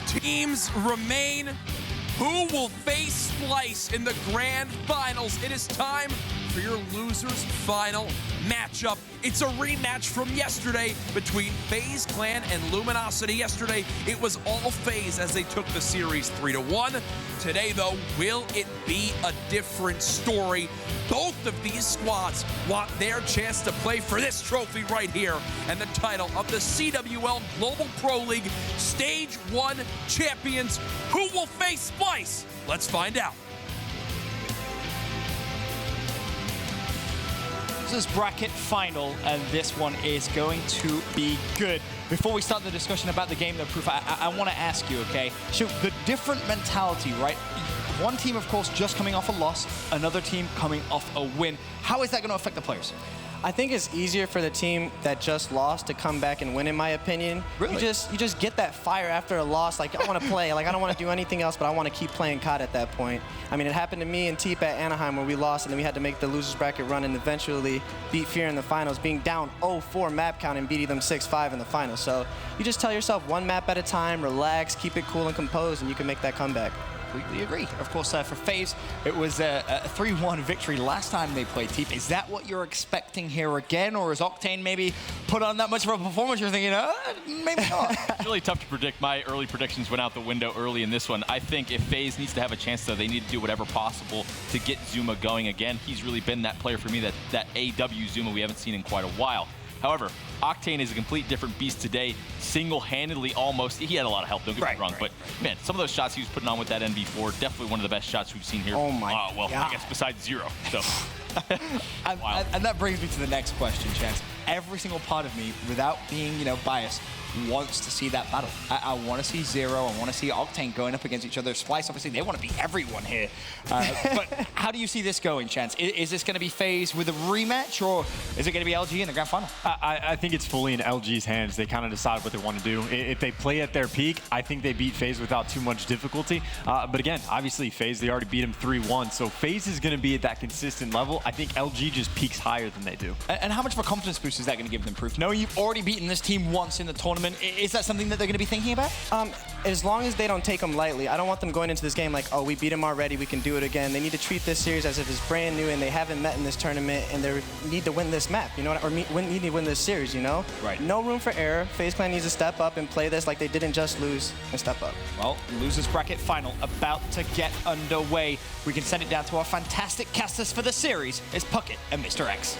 teams remain. Who will face Splice in the grand finals? It is time for your losers final matchup. It's a rematch from yesterday between FaZe Clan and Luminosity. Yesterday, it was all FaZe as they took the series 3-1. Today, though, will it be a different story? Both of these squads want their chance to play for this trophy right here and the title of the CWL Global Pro League Stage 1 champions. Who will face Splice? Let's find out. This is bracket final, and this one is going to be good. Before we start the discussion about the game, though, Proof, I want to ask you, okay? So the different mentality, right? One team, of course, just coming off a loss, another team coming off a win. How is that going to affect the players? I think it's easier for the team that just lost to come back and win, in my opinion. Really? You just get that fire after a loss. Like, I want to play. Like, I don't want to do anything else, but I want to keep playing COD at that point. I mean, it happened to me and Teep at Anaheim where we lost, and then we had to make the losers bracket run and eventually beat Fear in the finals, being down 0-4 map count and beating them 6-5 in the finals. So you just tell yourself one map at a time, relax, keep it cool and composed, and you can make that comeback. Completely agree. Of course, for FaZe, it was a 3-1 victory last time they played Teep. Is that what you're expecting here again, or is Octane maybe put on that much of a performance you're thinking, maybe not? It's really tough to predict. My early predictions went out the window early in this one. I think if FaZe needs to have a chance, though, they need to do whatever possible to get Zuma going again. He's really been that player for me, that AW Zuma we haven't seen in quite a while. However, Octane is a complete different beast today, single-handedly almost. He had a lot of help, don't get me wrong, but man, some of those shots he was putting on with that NV4, definitely one of the best shots we've seen here. Oh my well, God. I guess besides Zero. So. and that brings me to the next question, Chance. Every single part of me, without being, biased, wants to see that battle. I want to see Zero. I want to see Octane going up against each other. Splice, obviously, they want to beat everyone here. But how do you see this going, Chance? Is this going to be FaZe with a rematch, or is it going to be LG in the grand final? I think it's fully in LG's hands. They kind of decide what they want to do. If they play at their peak, I think they beat FaZe without too much difficulty. But again, obviously, FaZe, they already beat him 3-1. So FaZe is going to be at that consistent level. I think LG just peaks higher than they do. And how much of a confidence boost is that going to give them, Proof? Knowing you've already beaten this team once in the tournament, is that something that they're going to be thinking about? As long as they don't take them lightly. I don't want them going into this game like, oh, we beat them already, we can do it again. They need to treat this series as if it's brand new and they haven't met in this tournament and they need to win this map, or need to win this series, Right. No room for error. FaZe Clan needs to step up and play this like they didn't just lose and step up. Well, losers bracket final about to get underway. We can send it down to our fantastic casters for the series. It's Puckett and Mr. X.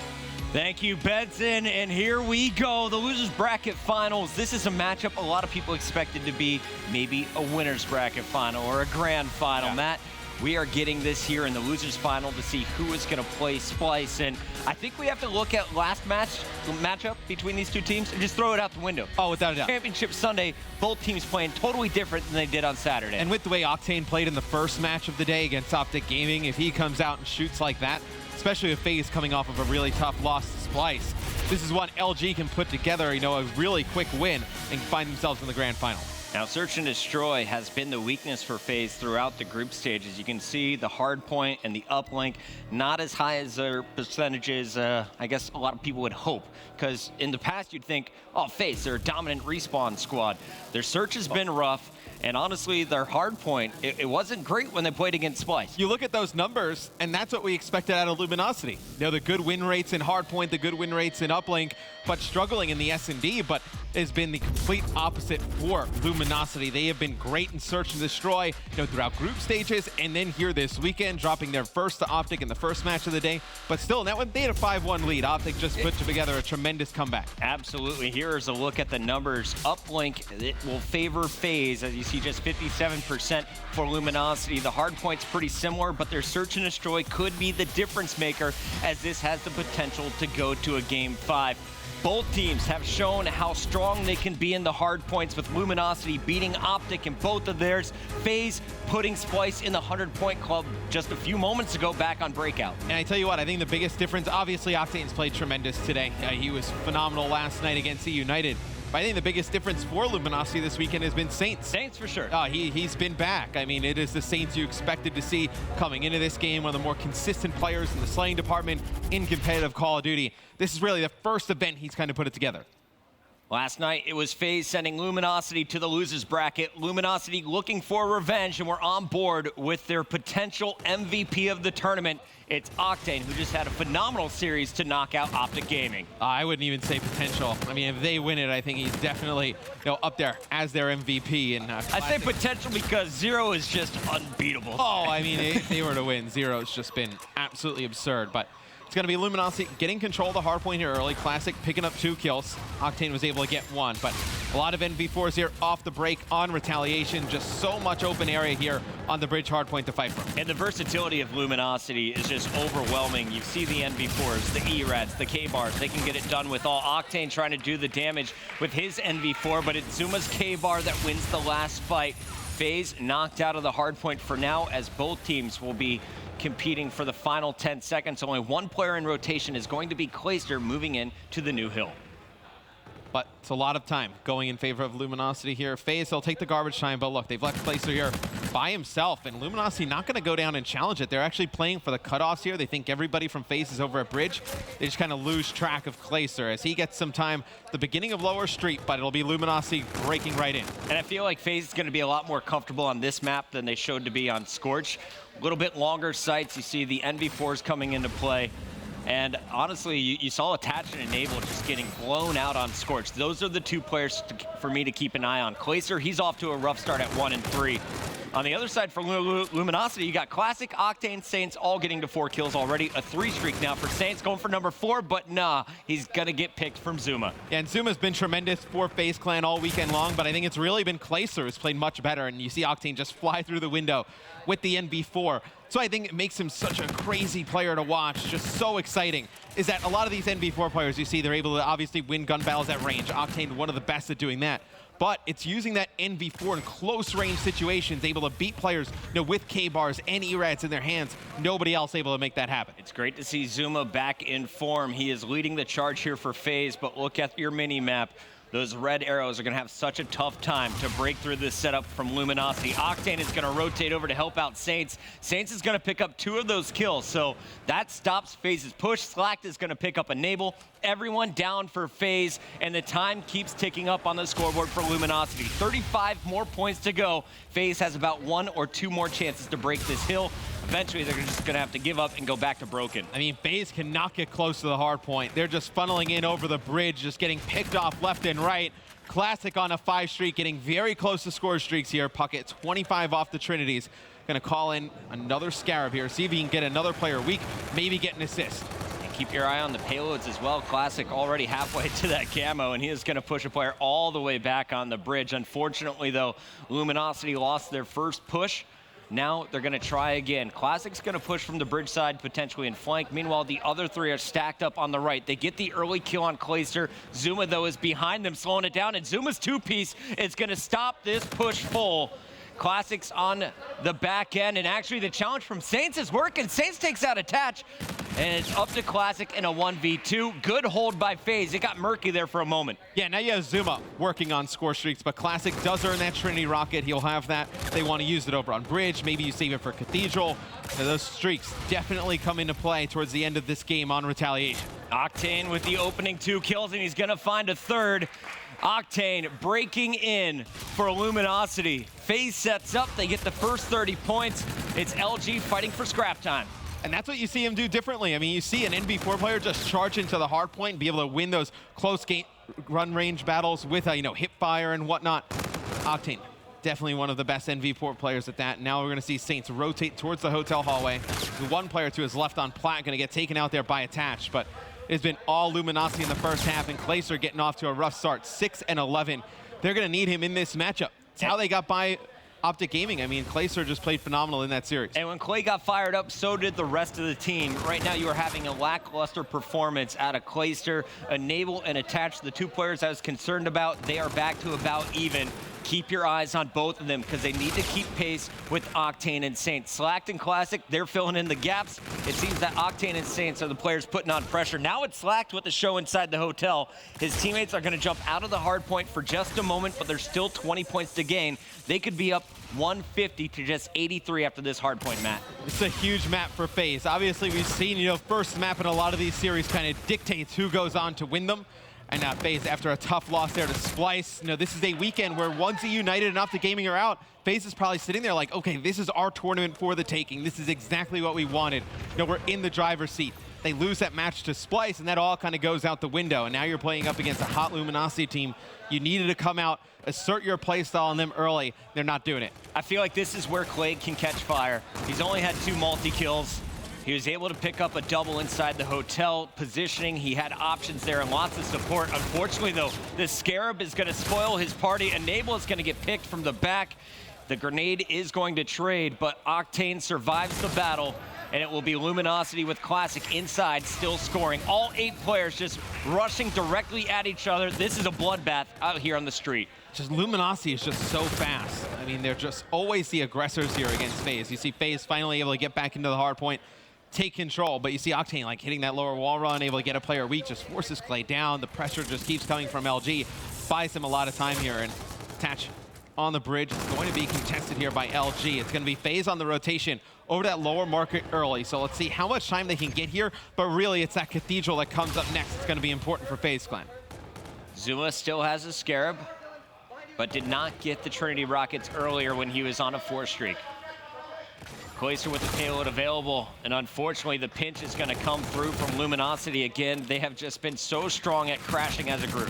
Thank you, Benson, and here we go. The losers bracket finals. This is a matchup a lot of people expected to be maybe a winners bracket final or a grand final. Matt, we are getting this here in the losers final to see who is going to play Splice, and I think we have to look at last matchup between these two teams and just throw it out the window. Oh, without a doubt. Championship Sunday, both teams playing totally different than they did on Saturday. And with the way Octane played in the first match of the day against Optic Gaming, if he comes out and shoots like that, especially with FaZe coming off of a really tough loss to Splice, this is what LG can put together, a really quick win and find themselves in the grand final. Now, Search and Destroy has been the weakness for FaZe throughout the group stages. You can see the Hardpoint and the Uplink not as high as their percentages, I guess a lot of people would hope. Because in the past, you'd think, oh, FaZe, they're a dominant respawn squad. Their Search has been rough. And honestly, their Hardpoint, it wasn't great when they played against Splice. You look at those numbers, and that's what we expected out of Luminosity. The good win rates in Hardpoint, the good win rates in Uplink, but struggling in the S&D, but has been the complete opposite for Luminosity. They have been great in Search and Destroy, throughout group stages, and then here this weekend, dropping their first to Optic in the first match of the day. But still, that one, they had a 5-1 lead. Optic just put together a tremendous comeback. Absolutely. Here is a look at the numbers. Uplink, it will favor FaZe, as you see, just 57% for Luminosity. The Hardpoint's pretty similar, but their Search and Destroy could be the difference maker, as this has the potential to go to a Game 5. Both teams have shown how strong they can be in the hard points, with Luminosity beating Optic in both of theirs. FaZe putting Splice in the 100-point club just a few moments ago back on Breakout. And I tell you what, I think the biggest difference, obviously Octane's played tremendous today. He was phenomenal last night against C United. But I think the biggest difference for Luminosity this weekend has been Saints. Saints for sure. He's been back. I mean, it is the Saints you expected to see coming into this game, one of the more consistent players in the slaying department in competitive Call of Duty. This is really the first event he's kind of put it together. Last night, it was FaZe sending Luminosity to the losers bracket. Luminosity looking for revenge, and we're on board with their potential MVP of the tournament. It's Octane, who just had a phenomenal series to knock out Optic Gaming. I wouldn't even say potential. I mean, if they win it, I think he's definitely up there as their MVP. And I say potential because Zero is just unbeatable. Oh, I mean, if they were to win, Zero's just been absolutely absurd. But it's going to be Luminosity getting control of the hardpoint here early. Classic picking up 2 kills. Octane was able to get 1, but a lot of NV4s here off the break on Retaliation. Just so much open area here on the bridge hardpoint to fight from. And the versatility of Luminosity is just overwhelming. You see the NV4s, the E-Rads, the K-Bars. They can get it done with all. Octane trying to do the damage with his NV4, but it's Zuma's K-Bar that wins the last fight. FaZe knocked out of the hardpoint for now, as both teams will be competing for the final 10 seconds. Only one player in rotation is going to be Clayster, moving in to the new hill. But it's a lot of time going in favor of Luminosity here. FaZe, they'll take the garbage time, but look, they've left Clayster here by himself, and Luminosity not going to go down and challenge it. They're actually playing for the cutoffs here. They think everybody from FaZe is over at bridge. They just kind of lose track of Clayster as he gets some time at the beginning of lower street, but it'll be Luminosity breaking right in. And I feel like FaZe is going to be a lot more comfortable on this map than they showed to be on Scorch. A little bit longer sights. You see the NV4s coming into play. And honestly, you saw Attach and Enable just getting blown out on Scorch. Those are the 2 players for me to keep an eye on. Clayster, he's off to a rough start at 1 and 3. On the other side for Luminosity, you got Classic, Octane, Saints all getting to 4 kills already. A 3 streak now for Saints, going for number 4, but nah, he's gonna get picked from Zuma. Yeah, and Zuma's been tremendous for FaZe Clan all weekend long, but I think it's really been Clayster who's played much better, and you see Octane just fly through the window with the NV4. So I think it makes him such a crazy player to watch, just so exciting, is that a lot of these NV4 players you see, they're able to obviously win gun battles at range. Octane, one of the best at doing that. But it's using that NV4 in close range situations, able to beat players with K-Bars and E-Rads in their hands. Nobody else able to make that happen. It's great to see Zuma back in form. He is leading the charge here for FaZe, but look at your mini-map. Those red arrows are going to have such a tough time to break through this setup from Luminosity. Octane is going to rotate over to help out Saints. Saints is going to pick up 2 of those kills, so that stops FaZe's push. Slacked is going to pick up Enable. Everyone down for FaZe, and the time keeps ticking up on the scoreboard for Luminosity. 35 more points to go. FaZe has about 1 or 2 more chances to break this hill. Eventually, they're just going to have to give up and go back to broken. I mean, FaZe cannot get close to the hard point. They're just funneling in over the bridge, just getting picked off left and right. Classic on a 5 streak, getting very close to score streaks here. Puckett 25 off the Trinities. Going to call in another Scarab here, see if he can get another player weak, maybe get an assist. And keep your eye on the payloads as well. Classic already halfway to that camo, and he is going to push a player all the way back on the bridge. Unfortunately, though, Luminosity lost their first push. Now they're going to try again. Classic's going to push from the bridge side, potentially in flank. Meanwhile, the other 3 are stacked up on the right. They get the early kill on Clayster. Zuma, though, is behind them, slowing it down. And Zuma's 2-piece is going to stop this push full. Classics on the back end. And actually, the challenge from Saints is working. Saints takes out Attach. And it's up to Classic in a 1v2. Good hold by FaZe. It got murky there for a moment. Yeah, now you have Zuma working on score streaks, but Classic does earn that Trinity Rocket. He'll have that. They want to use it over on Bridge. Maybe you save it for Cathedral. So those streaks definitely come into play towards the end of this game on Retaliation. Octane with the opening 2 kills, and he's going to find a 3rd. Octane breaking in for Luminosity. FaZe sets up. They get the first 30 points. It's LG fighting for scrap time. And that's what you see him do differently. I mean, you see an NV4 player just charge into the hard point and be able to win those close game run range battles with, hip fire and whatnot. Octane, definitely one of the best NV4 players at that. Now we're going to see Saints rotate towards the hotel hallway. The 1 player to his left on Plat going to get taken out there by Attach, but it's been all Luminosity in the first half, and Clayster getting off to a rough start, 6 and 11. They're going to need him in this matchup. It's how they got by Optic Gaming. I mean, Clayster just played phenomenal in that series. And when Clay got fired up, so did the rest of the team. Right now, you are having a lackluster performance out of Clayster. Enable and Attach, the 2 players I was concerned about, they are back to about even. Keep your eyes on both of them because they need to keep pace with Octane and Saints. Slacked and Classic, they're filling in the gaps. It seems that Octane and Saints are the players putting on pressure. Now it's Slacked with the show inside the hotel. His teammates are going to jump out of the hard point for just a moment, but there's still 20 points to gain. They could be up 150 to just 83 after this hard point, Matt. It's a huge map for FaZe. Obviously, we've seen, first map in a lot of these series kind of dictates who goes on to win them. And now FaZe, after a tough loss there to Splice, this is a weekend where once you united enough the gaming are out, FaZe is probably sitting there like, okay, this is our tournament for the taking. This is exactly what we wanted. We're in the driver's seat. They lose that match to Splice, and that all kind of goes out the window. And now you're playing up against a hot Luminosity team. You needed to come out, assert your playstyle on them early. They're not doing it. I feel like this is where Clade can catch fire. He's only had 2 multi-kills. He was able to pick up a double inside the hotel positioning. He had options there and lots of support. Unfortunately, though, the Scarab is going to spoil his party. Enable is going to get picked from the back. The grenade is going to trade, but Octane survives the battle, and it will be Luminosity with Classic inside, still scoring. All 8 players just rushing directly at each other. This is a bloodbath out here on the street. Just Luminosity is just so fast. I mean, they're just always the aggressors here against FaZe. You see FaZe finally able to get back into the hard point, take control, but you see Octane like hitting that lower wall run, able to get a player weak, just forces Clay down. The pressure just keeps coming from LG, buys him a lot of time here, and Attach on the bridge. It's going to be contested here by LG. It's going to be FaZe on the rotation over that lower market early. So let's see how much time they can get here, but really it's that Cathedral that comes up next. It's going to be important for FaZe Clan. Zuma still has a Scarab, but did not get the Trinity Rockets earlier when he was on a 4 streak. Clayster with the payload available, and unfortunately the pinch is going to come through from Luminosity again. They have just been so strong at crashing as a group.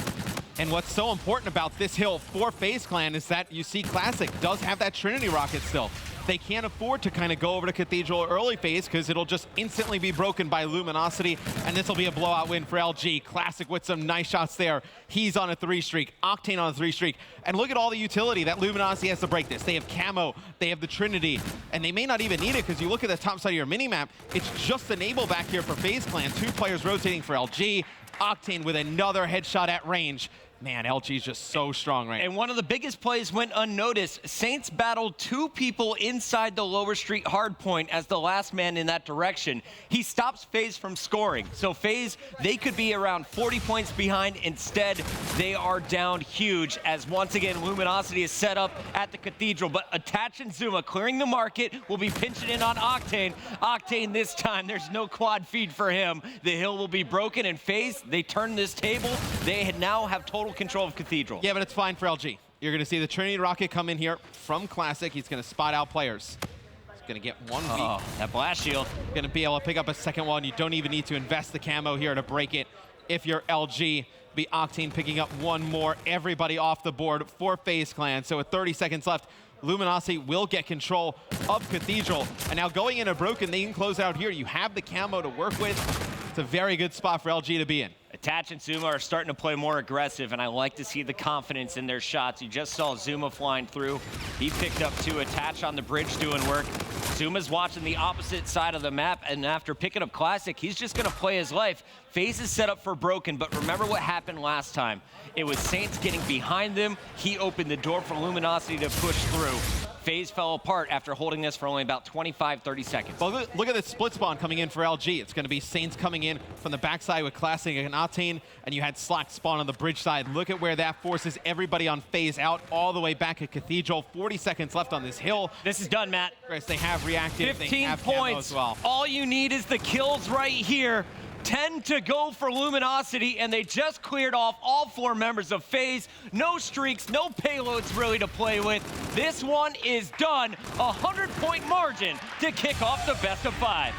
And what's so important about this hill for FaZe Clan is that you see Classic does have that Trinity Rocket still. They can't afford to kind of go over to Cathedral early phase because it'll just instantly be broken by Luminosity, and this will be a blowout win for LG. Classic with some nice shots there. He's on a 3 streak, Octane on a 3 streak, and look at all the utility that Luminosity has to break this. They have Camo, they have the Trinity, and they may not even need it because you look at the top side of your minimap, it's just Enable back here for FaZe Clan. 2 players rotating for LG. Octane with another headshot at range. Man, LG's just so strong right now. And one of the biggest plays went unnoticed. Saints battled 2 people inside the lower street hardpoint as the last man in that direction. He stops FaZe from scoring. So FaZe, they could be around 40 points behind. Instead, they are down huge as once again, Luminosity is set up at the Cathedral. But Attach and Zuma clearing the market will be pinching in on Octane. Octane this time, there's no quad feed for him. The hill will be broken, and FaZe, they turn this table. They now have total control of Cathedral. Yeah, but it's fine for LG. You're going to see the Trinity Rocket come in here from Classic. He's going to spot out players. He's going to get 1 weak. That blast shield. Going to be able to pick up a second one. You don't even need to invest the camo here to break it. If you're LG, be Octane picking up 1 more. Everybody off the board for FaZe Clan. So with 30 seconds left, Luminosity will get control of Cathedral. And now going into Broken, they can close out here. You have the camo to work with. It's a very good spot for LG to be in. Attach and Zuma are starting to play more aggressive, and I like to see the confidence in their shots. You just saw Zuma flying through. He picked up 2. Attach on the bridge doing work. Zuma's watching the opposite side of the map, and after picking up Classic, he's just going to play his life. FaZe is set up for Broken, but remember what happened last time. It was Saints getting behind them. He opened the door for Luminosity to push through. FaZe fell apart after holding this for only about 25, 30 seconds. Well, look at the split spawn coming in for LG. It's going to be Saints coming in from the backside with Classic and Octane, and you had Slack spawn on the bridge side. Look at where that forces everybody on FaZe out all the way back at Cathedral. 40 seconds left on this hill. This is done, Matt. Chris, they have reactive. 15 they have camo points. as well. All you need is the kills right here. 10 to go for Luminosity, and they just cleared off all 4 members of FaZe. No streaks, no payloads really to play with. This one is done. 100-point margin to kick off the best of 5.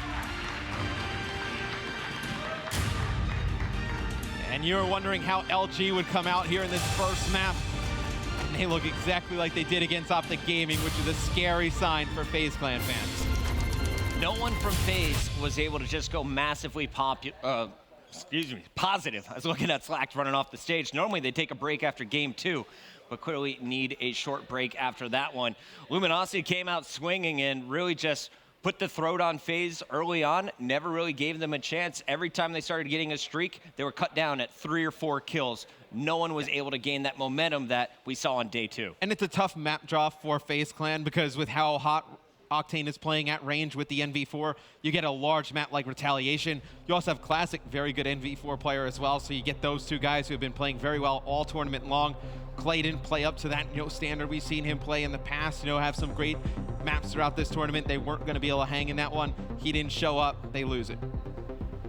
And you were wondering how LG would come out here in this first map. And they look exactly like they did against Optic Gaming, which is a scary sign for FaZe Clan fans. No one from FaZe was able to just go massively positive. I was looking at Slack running off the stage. Normally they take a break after game 2, but clearly need a short break after that one. Luminosity came out swinging and really just put the throat on FaZe early on, never really gave them a chance. Every time they started getting a streak, they were cut down at 3 or 4 kills. No one was able to gain that momentum that we saw on day 2. And it's a tough map draw for FaZe Clan because with how hot Octane is playing at range with the NV4, you get a large map like Retaliation. You also have Classic, very good NV4 player as well, so you get those 2 guys who have been playing very well all tournament long. Clay didn't play up to that standard we've seen him play in the past, have some great maps throughout this tournament. They weren't going to be able to hang in that one. He didn't show up, they lose it.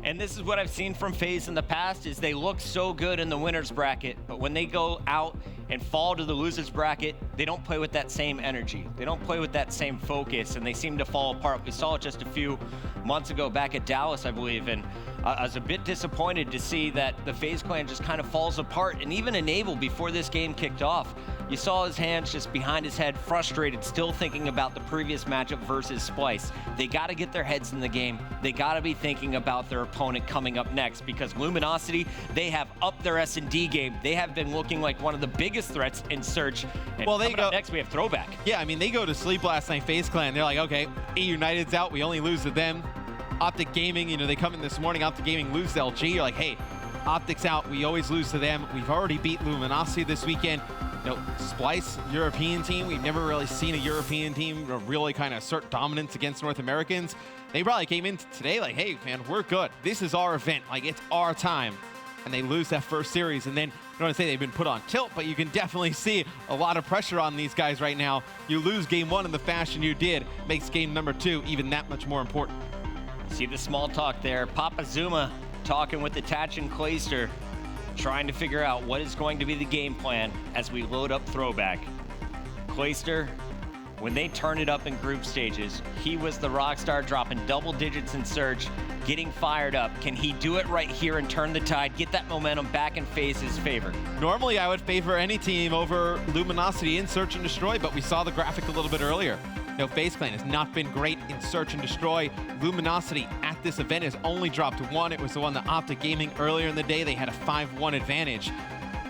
And this is what I've seen from FaZe in the past, is they look so good in the winner's bracket, but when they go out and fall to the loser's bracket, they don't play with that same energy. They don't play with that same focus, and they seem to fall apart. We saw it just a few months ago back at Dallas, I believe, and I was a bit disappointed to see that the FaZe clan just kind of falls apart. And even Enable, before this game kicked off, you saw his hands just behind his head, frustrated, still thinking about the previous matchup versus Splice. They got to get their heads in the game. They got to be thinking about their opponent coming up next, because Luminosity, they have upped their S&D game. They have been looking like one of the biggest threats in Search. And well, they go up next, we have Throwback. Yeah, I mean, they go to sleep last night, FaZe Clan. They're like, okay, A United's out. We only lose to them. Optic Gaming, you know, they come in this morning, Optic Gaming lose to LG. You're like, hey, Optic's out. We always lose to them. We've already beat Luminosity this weekend. You know, Splice, European team. We've never really seen a European team really kind of assert dominance against North Americans. They probably came in today like, hey, man, we're good. This is our event. Like, it's our time. And they lose that first series. And then, I don't want to say they've been put on tilt, but you can definitely see a lot of pressure on these guys right now. You lose game one in the fashion you did, makes game number two even that much more important. See the small talk there. Papa Zuma talking with Attach and Clayster, trying to figure out what is going to be the game plan as we load up Throwback. Clayster, when they turn it up in group stages, he was the rock star, dropping double digits in Search, getting fired up. Can he do it right here and turn the tide, get that momentum back in FaZe's favor? Normally, I would favor any team over Luminosity in Search and Destroy, but we saw the graphic a little bit earlier. You know, FaZe Clan has not been great in Search and Destroy. Luminosity at this event has only dropped one. It was the one that Optic Gaming earlier in the day. They had a 5-1 advantage.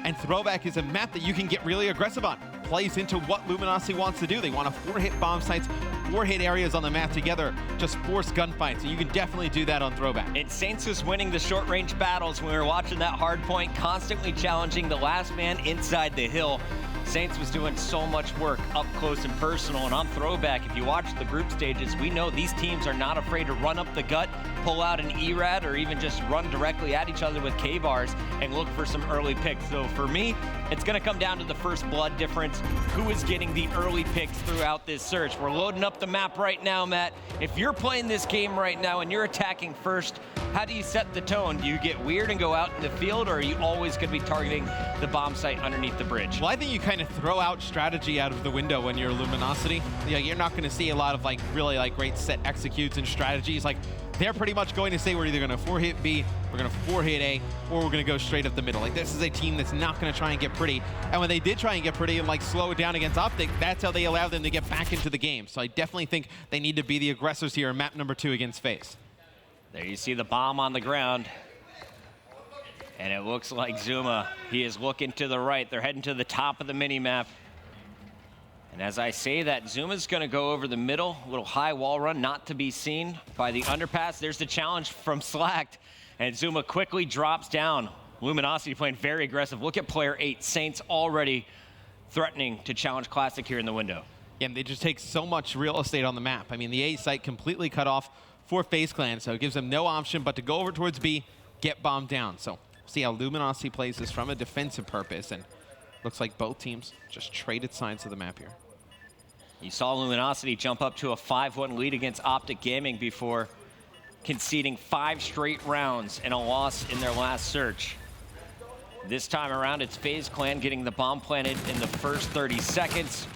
And Throwback is a map that you can get really aggressive on. Plays into what Luminosity wants to do. They want to 4-hit bomb sites, 4-hit areas on the map together, just force gunfights. So you can definitely do that on Throwback. And Saints was winning the short-range battles when we were watching that Hardpoint, constantly challenging the last man inside the hill. Saints was doing so much work up close and personal, and on Throwback, if you watch the group stages, we know these teams are not afraid to run up the gut, pull out an ERAD, or even just run directly at each other with K-bars and look for some early picks. So for me, it's going to come down to the first blood difference. Who is getting the early picks throughout this search? We're loading up the map right now, Matt. If you're playing this game right now and you're attacking first, how do you set the tone? Do you get weird and go out in the field, or are you always going to be targeting the bomb site underneath the bridge? Well, I think you kind of throw out strategy out of the window when you're Luminosity. Yeah, you're not going to see a lot of really great set executes and strategies. Like, they're pretty much going to say we're either going to 4-hit B, we're going to 4-hit A, or we're going to go straight up the middle. Like, this is a team that's not going to try and get pretty. And when they did try and get pretty and slow it down against Optic, that's how they allowed them to get back into the game. So I definitely think they need to be the aggressors here in map number 2 against FaZe. There you see the bomb on the ground. And it looks like Zuma, he is looking to the right. They're heading to the top of the mini-map. And as I say that, Zuma's going to go over the middle, a little high wall run, not to be seen by the underpass. There's the challenge from Slacked, and Zuma quickly drops down. Luminosity playing very aggressive. Look at player 8, Saints already threatening to challenge Classic here in the window. Yeah, and they just take so much real estate on the map. I mean, the A site completely cut off for FaZe Clan, so it gives them no option but to go over towards B, get bombed down. So see how Luminosity plays this from a defensive purpose, and looks like both teams just traded sides of the map here. You saw Luminosity jump up to a 5-1 lead against Optic Gaming before conceding 5 straight rounds and a loss in their last search. This time around, it's FaZe Clan getting the bomb planted in the first 30 seconds.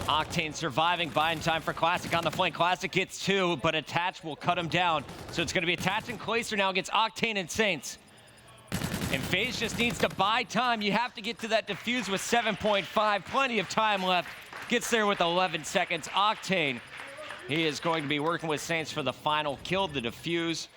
Octane surviving, buying time for Classic on the flank. Classic gets 2, but Attach will cut him down. So it's going to be Attach and Clayster now against Octane and Saints. And FaZe just needs to buy time. You have to get to that defuse with 7.5. Plenty of time left. Gets there with 11 seconds. Octane, he is going to be working with Saints for the final kill. The defuse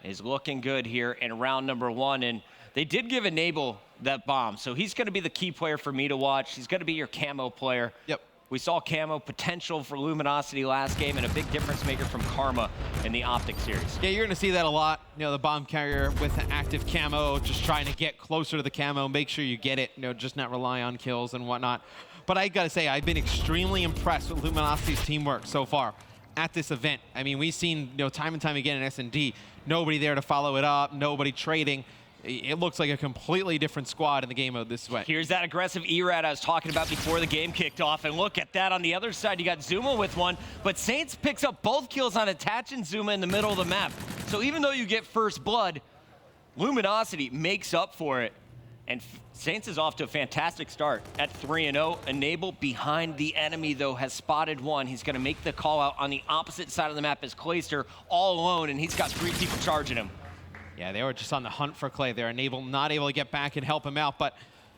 is looking good here in round number 1. And they did give Enable that bomb. So he's going to be the key player for me to watch. He's going to be your camo player. Yep. We saw camo potential for Luminosity last game and a big difference maker from Karma in the Optic series. Yeah, you're going to see that a lot. You know, the bomb carrier with an active camo, just trying to get closer to the camo, make sure you get it, you know, just not rely on kills and whatnot. But I got to say, I've been extremely impressed with Luminosity's teamwork so far at this event. I mean, we've seen, you know, time and time again in S&D, nobody there to follow it up, nobody trading. It looks like a completely different squad in the game mode this way. Here's that aggressive ERAD I was talking about before the game kicked off. And look at that on the other side. You got Zuma with one, but Saints picks up both kills on Attach and Zuma in the middle of the map. So even though you get first blood, Luminosity makes up for it. And Saints is off to a fantastic start at 3-0. Enable behind the enemy, though, has spotted one. He's going to make the call out on the opposite side of the map as Clayster all alone, and he's got 3 people charging him. Yeah, they were just on the hunt for Clay. They're not able to get back and help him out. But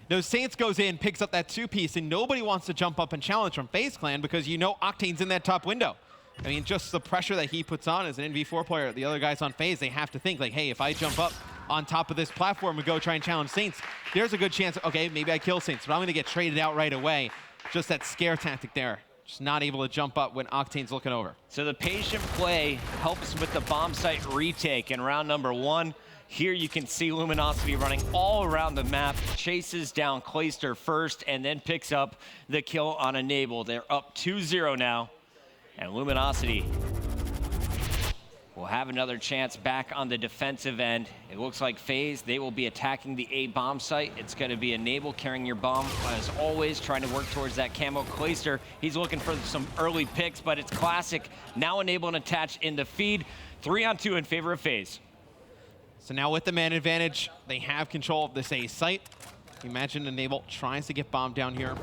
no, Saints goes in, picks up that 2-piece, and nobody wants to jump up and challenge from FaZe Clan because you know Octane's in that top window. I mean, just the pressure that he puts on as an NV4 player, the other guys on FaZe, they have to think like, hey, if I jump up on top of this platform and go try and challenge Saints, there's a good chance, okay, maybe I kill Saints, but I'm going to get traded out right away. Just that scare tactic there. Just not able to jump up when Octane's looking over. So the patient play helps with the bomb site retake in round number 1. Here you can see Luminosity running all around the map, chases down Clayster first, and then picks up the kill on Enable. They're up 2-0 now, and Luminosity will have another chance back on the defensive end. It looks like FaZe, they will be attacking the A bomb site. It's going to be Enable carrying your bomb, as always, trying to work towards that camo. Clayster, he's looking for some early picks, but it's Classic. Now Enable and attach in the feed. 3-on-2 in favor of FaZe. So now with the man advantage, they have control of this A site. Imagine Enable tries to get bombed down here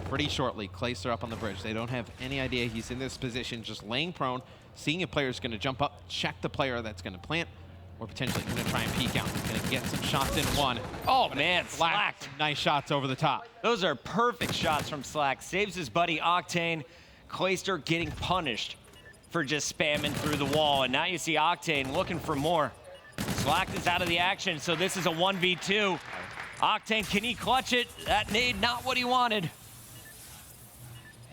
pretty shortly. Clayster up on the bridge. They don't have any idea he's in this position, just laying prone, seeing if player's going to jump up, check the player that's going to plant, or potentially going to try and peek out. Going to get some shots in one. Oh, man, Slacked. Nice shots over the top. Those are perfect shots from Slack. Saves his buddy Octane. Clayster getting punished for just spamming through the wall. And now you see Octane looking for more. Slack is out of the action, so this is a 1v2. Octane, can he clutch it? That nade, not what he wanted.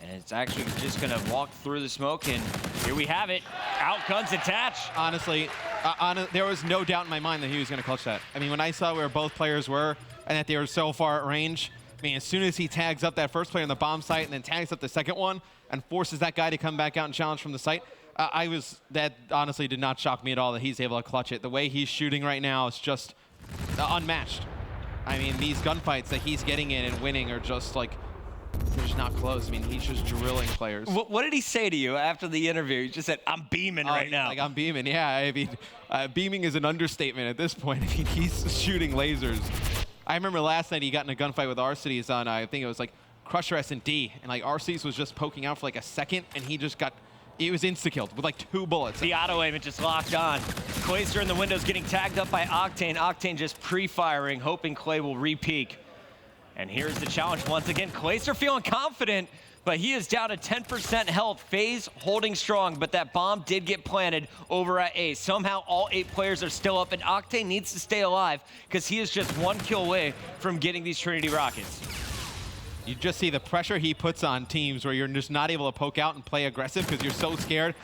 And it's actually just gonna walk through the smoke, and here we have it. Outguns attach. Honestly, there was no doubt in my mind that he was gonna clutch that. I mean, when I saw where both players were and that they were so far at range, I mean, as soon as he tags up that first player on the bomb site and then tags up the second one and forces that guy to come back out and challenge from the site, that honestly did not shock me at all that he's able to clutch it. The way he's shooting right now is just unmatched. I mean, these gunfights that he's getting in and winning are just like, they're just not close. I mean, he's just drilling players. What did he say to you after the interview? He just said, I'm beaming right now. Like, I'm beaming, yeah. I mean, beaming is an understatement at this point. I mean, he's shooting lasers. I remember last night he got in a gunfight with Arcides on, I think it was like Crusher S&D, and like Arcides was just poking out for like a second, and he just got, he was insta-killed with like 2 bullets. The auto aim, it just locked on. Clayster in the windows getting tagged up by Octane. Octane just pre-firing, hoping Clay will re-peek. And here's the challenge once again. Clayster feeling confident, but he is down to 10% health. FaZe holding strong, but that bomb did get planted over at A. Somehow all 8 players are still up, and Octane needs to stay alive because he is just 1 kill away from getting these Trinity rockets. You just see the pressure he puts on teams where you're just not able to poke out and play aggressive because you're so scared.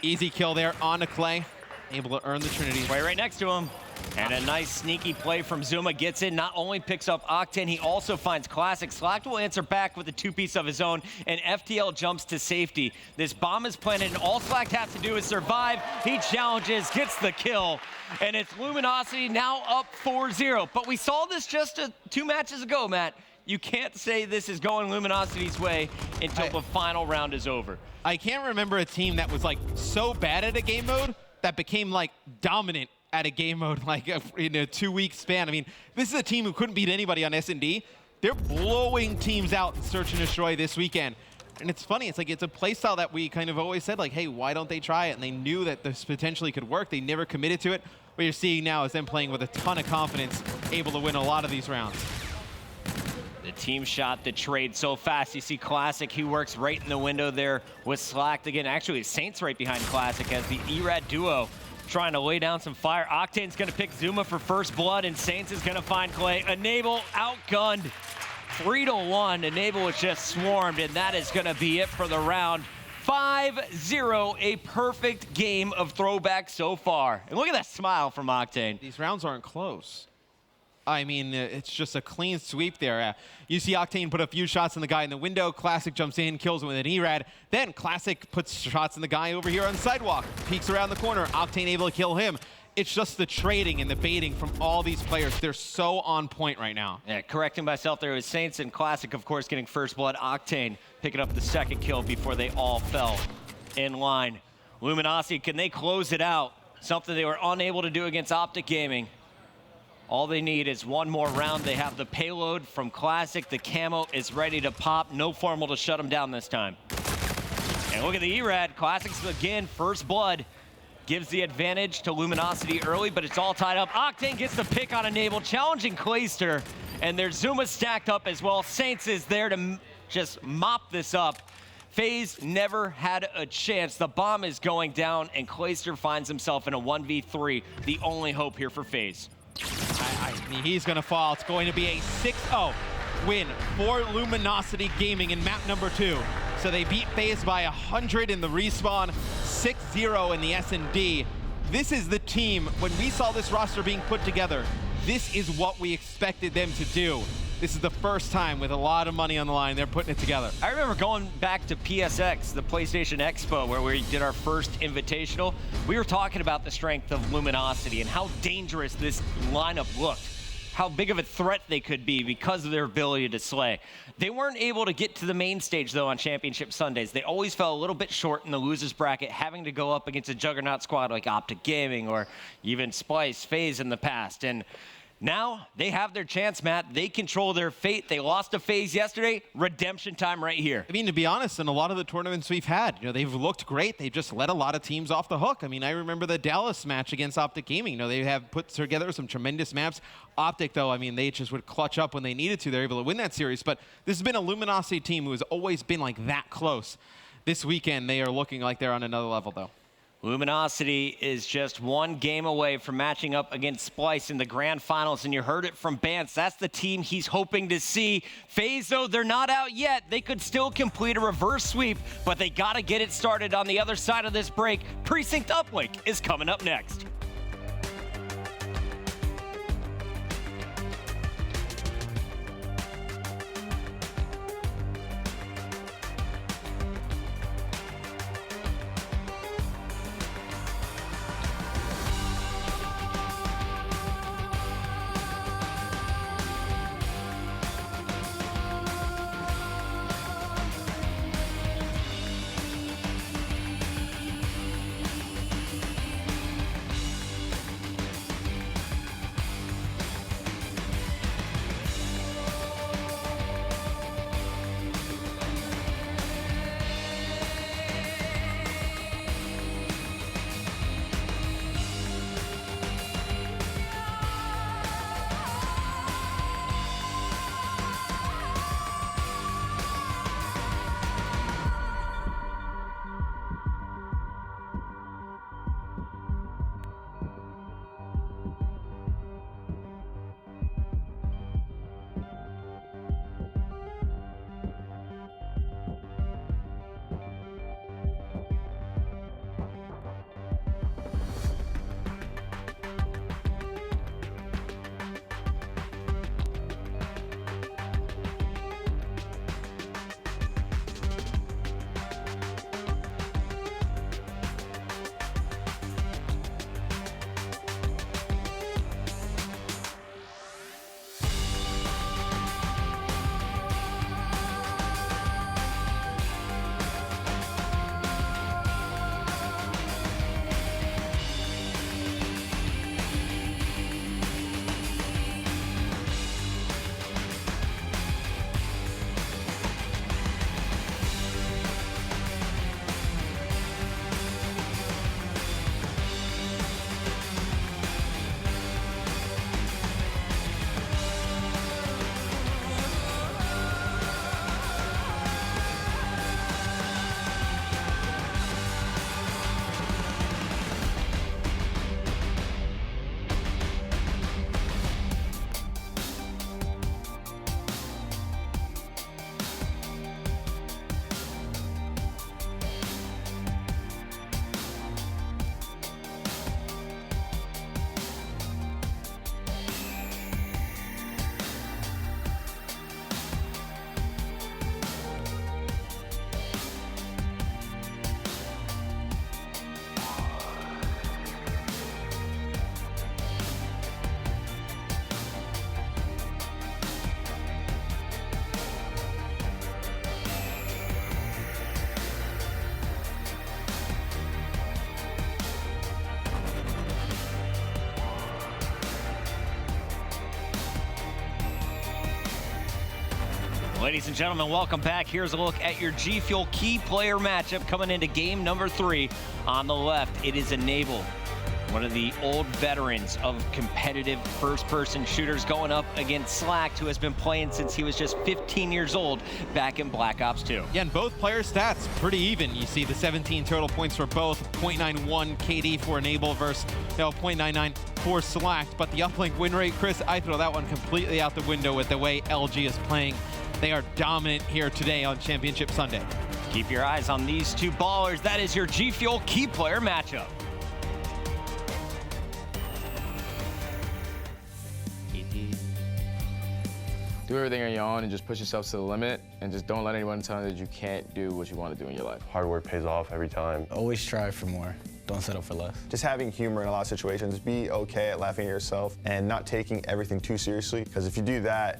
Easy kill there on to Clay. Able to earn the Trinity. Clay right next to him. And a nice sneaky play from Zuma gets in. Not only picks up Octane, he also finds Classic. Slack will answer back with a 2-piece of his own, and FTL jumps to safety. This bomb is planted, and all Slack has to do is survive. He challenges, gets the kill, and it's Luminosity now up 4-0. But we saw this just 2 matches ago, Matt. You can't say this is going Luminosity's way until the final round is over. I can't remember a team that was like so bad at a game mode that became like dominant at a game mode like in a 2-week span. I mean, this is a team who couldn't beat anybody on S&D. They're blowing teams out in Search and Destroy this weekend. And it's funny, it's like it's a playstyle that we kind of always said like, hey, why don't they try it? And they knew that this potentially could work. They never committed to it. What you're seeing now is them playing with a ton of confidence, able to win a lot of these rounds. The team shot the trade so fast. You see Classic, he works right in the window there with Slack. Again, actually, Saints right behind Classic as the ERAD duo trying to lay down some fire. Octane's going to pick Zuma for first blood, and Saints is going to find Clay. Enable outgunned 3-1. Enable was just swarmed, and that is going to be it for the round. 5-0, a perfect game of Throwback so far. And look at that smile from Octane. These rounds aren't close. I mean, it's just a clean sweep there. You see Octane put a few shots on the guy in the window. Classic jumps in, kills him with an ERAD. Then Classic puts shots on the guy over here on the sidewalk. Peeks around the corner. Octane able to kill him. It's just the trading and the baiting from all these players. They're so on point right now. Yeah, correcting myself there. It was Saints and Classic, of course, getting first blood. Octane picking up the second kill before they all fell in line. Luminosity, can they close it out? something they were unable to do against Optic Gaming. All they need is one more round. They have the payload from Classic. The camo is ready to pop. No formal to shut them down this time. And look at the ERAD. Classics again, first blood. Gives the advantage to Luminosity early, but it's all tied up. Octane gets the pick on Enable, challenging Clayster. And there's Zuma stacked up as well. Saints is there to just mop this up. FaZe never had a chance. The bomb is going down, and Clayster finds himself in a 1v3. The only hope here for FaZe. I mean, he's going to fall. It's going to be a 6-0 win for Luminosity Gaming in map number 2. So they beat FaZe by 100 in the respawn, 6-0 in the S&D. This is the team, when we saw this roster being put together, this is what we expected them to do. This is the first time with a lot of money on the line, they're putting it together. I remember going back to PSX, the PlayStation Expo, where we did our first invitational. We were talking about the strength of Luminosity and how dangerous this lineup looked, how big of a threat they could be because of their ability to slay. They weren't able to get to the main stage, though, on Championship Sundays. They always fell a little bit short in the losers bracket, having to go up against a juggernaut squad like Optic Gaming or even Splice, FaZe in the past. And now they have their chance, Matt. They control their fate. They lost to FaZe yesterday. Redemption time right here. I mean, to be honest, in a lot of the tournaments we've had, they've looked great. They've just let a lot of teams off the hook. I mean, I remember the Dallas match against Optic Gaming. They have put together some tremendous maps. Optic, though, I mean, they just would clutch up when they needed to. They're able to win that series. But this has been a Luminosity team who has always been like that close. This weekend, they are looking like they're on another level, though. Luminosity is just one game away from matching up against Splice in the grand finals, and you heard it from Bance. That's the team he's hoping to see. FaZe, though, they're not out yet. They could still complete a reverse sweep, but they got to get it started on the other side of this break. Precinct Uplink is coming up next. Ladies and gentlemen, welcome back. Here's a look at your G Fuel key player matchup coming into game number 3. On the left, it is Enable, one of the old veterans of competitive first-person shooters, going up against Slacked, who has been playing since he was just 15 years old back in Black Ops 2. Yeah, and both players' stats pretty even. You see the 17 total points for both, 0.91 KD for Enable versus 0.99 for Slacked. But the Uplink win rate, Chris, I throw that one completely out the window with the way LG is playing. They are dominant here today on Championship Sunday. Keep your eyes on these two ballers. That is your G Fuel key player matchup. Do everything on your own and just push yourself to the limit and just don't let anyone tell you that you can't do what you want to do in your life. Hard work pays off every time. Always strive for more. Don't settle for less. Just having humor in a lot of situations, be okay at laughing at yourself and not taking everything too seriously, because if you do that,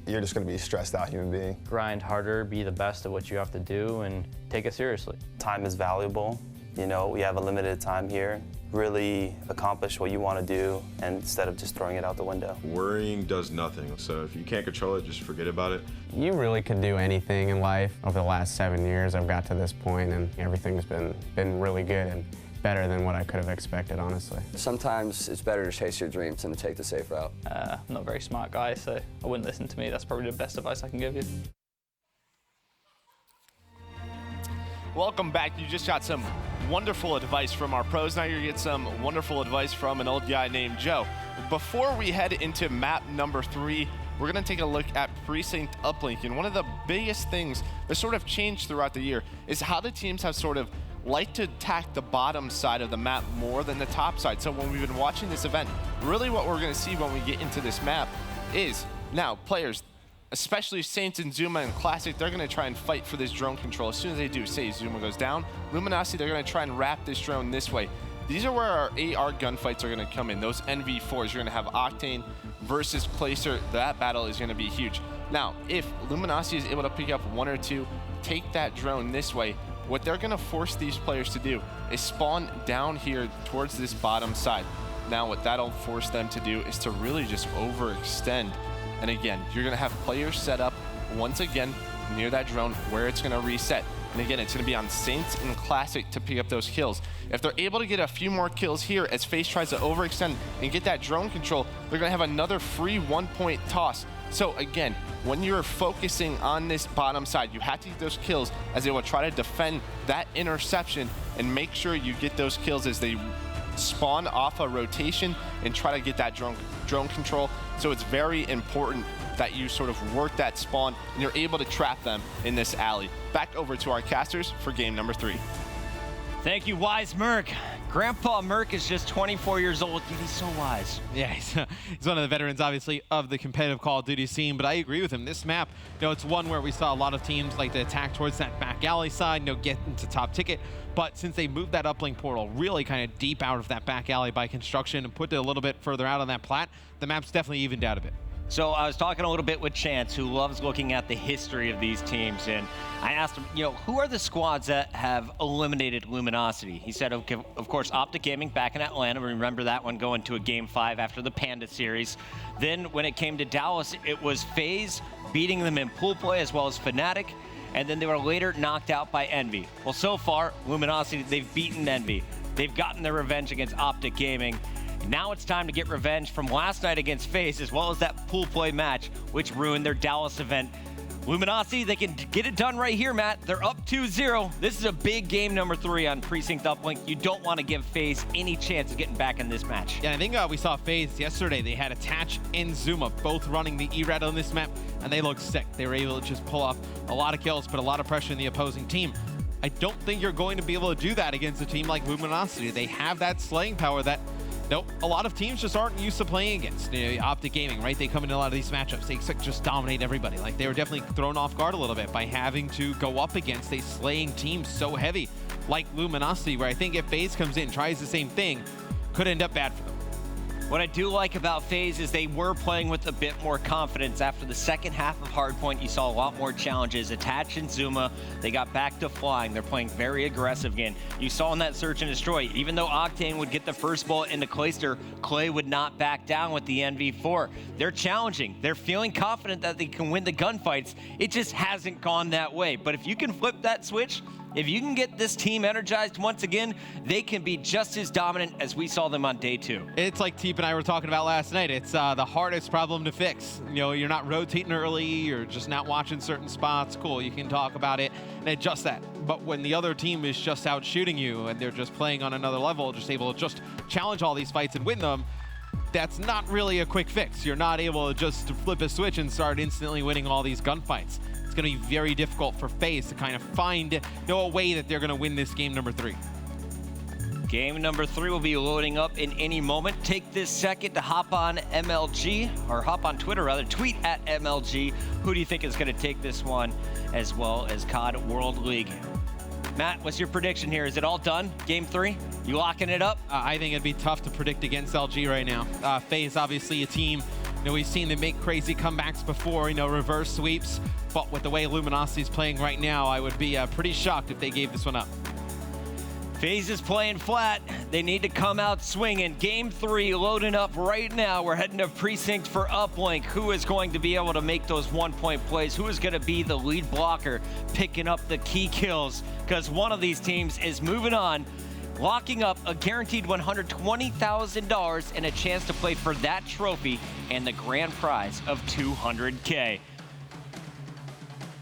you're just going to be a stressed out human being. Grind harder, be the best at what you have to do, and take it seriously. Time is valuable. You know, we have a limited time here. Really accomplish what you want to do instead of just throwing it out the window. Worrying does nothing, so if you can't control it, just forget about it. You really could do anything in life. Over the last 7 years, I've got to this point, and everything's been really good and better than what I could have expected, honestly. Sometimes it's better to chase your dreams than to take the safe route. I'm not a very smart guy, so I wouldn't listen to me. That's probably the best advice I can give you. Welcome back. You just got some wonderful advice from our pros. Now you're gonna get some wonderful advice from an old guy named Joe. Before we head into map number 3, we're gonna take a look at Precinct Uplink. And one of the biggest things that sort of changed throughout the year is how the teams have sort of liked to attack the bottom side of the map more than the top side. So when we've been watching this event, really what we're gonna see when we get into this map is now players, especially Saints and Zuma and Classic, they're going to try and fight for this drone control. As soon as they do, say Zuma goes down, Luminosity, they're going to try and wrap this drone this way. These are where our AR gunfights are going to come in. Those NV4s, you're going to have Octane versus Placer. That battle is going to be huge. Now, if Luminosity is able to pick up 1 or 2, take that drone this way, what they're going to force these players to do is spawn down here towards this bottom side. Now, what that'll force them to do is to really just overextend. And again, you're going to have players set up once again near that drone where it's going to reset. And again, it's going to be on Saints and Classic to pick up those kills. If they're able to get a few more kills here as FaZe tries to overextend and get that drone control, they're going to have another free 1-point toss. So again, when you're focusing on this bottom side, you have to get those kills as they will try to defend that interception and make sure you get those kills as they spawn off a rotation and try to get that drone control. So it's very important that you sort of work that spawn and you're able to trap them in this alley. Back over to our casters for game number 3. Thank you, Wise Merc. Grandpa Merc is just 24 years old. He's so wise. Yeah, he's one of the veterans, obviously, of the competitive Call of Duty scene, but I agree with him. This map, it's one where we saw a lot of teams like to attack towards that back alley side, get into top ticket, but since they moved that uplink portal really kind of deep out of that back alley by construction and put it a little bit further out on that plat, the map's definitely evened out a bit. So I was talking a little bit with Chance, who loves looking at the history of these teams, and I asked him, who are the squads that have eliminated Luminosity? He said, of course, Optic Gaming back in Atlanta. Remember that one going to a Game 5 after the Panda series. Then when it came to Dallas, it was FaZe beating them in pool play as well as Fnatic, and then they were later knocked out by Envy. Well, so far, Luminosity, they've beaten Envy. They've gotten their revenge against Optic Gaming. Now it's time to get revenge from last night against FaZe, as well as that pool play match, which ruined their Dallas event. Luminosity, they can get it done right here, Matt. They're up 2-0. This is a big game number 3 on Precinct Uplink. You don't want to give FaZe any chance of getting back in this match. Yeah, I think we saw FaZe yesterday. They had Attach and Zuma both running the E-Red on this map, and they looked sick. They were able to just pull off a lot of kills, put a lot of pressure in the opposing team. I don't think you're going to be able to do that against a team like Luminosity. They have that slaying power that a lot of teams just aren't used to playing against. Optic Gaming, right? They come into a lot of these matchups. They just dominate everybody. Like, they were definitely thrown off guard a little bit by having to go up against a slaying team so heavy like Luminosity, where I think if FaZe comes in, tries the same thing, could end up bad for them. What I do like about FaZe is they were playing with a bit more confidence. After the second half of Hardpoint, you saw a lot more challenges. Attach and Zuma, they got back to flying. They're playing very aggressive again. You saw in that search and destroy, even though Octane would get the first bullet into Clayster, Clay would not back down with the NV4. They're challenging. They're feeling confident that they can win the gunfights. It just hasn't gone that way. But if you can flip that switch, if you can get this team energized once again, they can be just as dominant as we saw them on day 2. It's like Teep and I were talking about last night. It's the hardest problem to fix. You know, you're not rotating early, you're just not watching certain spots. Cool, you can talk about it and adjust that. But when the other team is just out shooting you and they're just playing on another level, just able to just challenge all these fights and win them, that's not really a quick fix. You're not able to just flip a switch and start instantly winning all these gunfights. It's going to be very difficult for FaZe to kind of find a way that they're going to win this game number 3. Game number 3 will be loading up in any moment. Take this second to hop on MLG, or hop on Twitter rather, tweet at MLG. Who do you think is going to take this one, as well as COD World League? Matt, what's your prediction here? Is it all done? Game 3? You locking it up? I think it'd be tough to predict against LG right now. FaZe, obviously a team, we've seen them make crazy comebacks before, reverse sweeps. But with the way Luminosity is playing right now, I would be pretty shocked if they gave this one up. FaZe is playing flat. They need to come out swinging. Game 3 loading up right now. We're heading to Precinct for Uplink. Who is going to be able to make those one-point plays? Who is going to be the lead blocker picking up the key kills? Because one of these teams is moving on, locking up a guaranteed $120,000 and a chance to play for that trophy and the grand prize of $200K.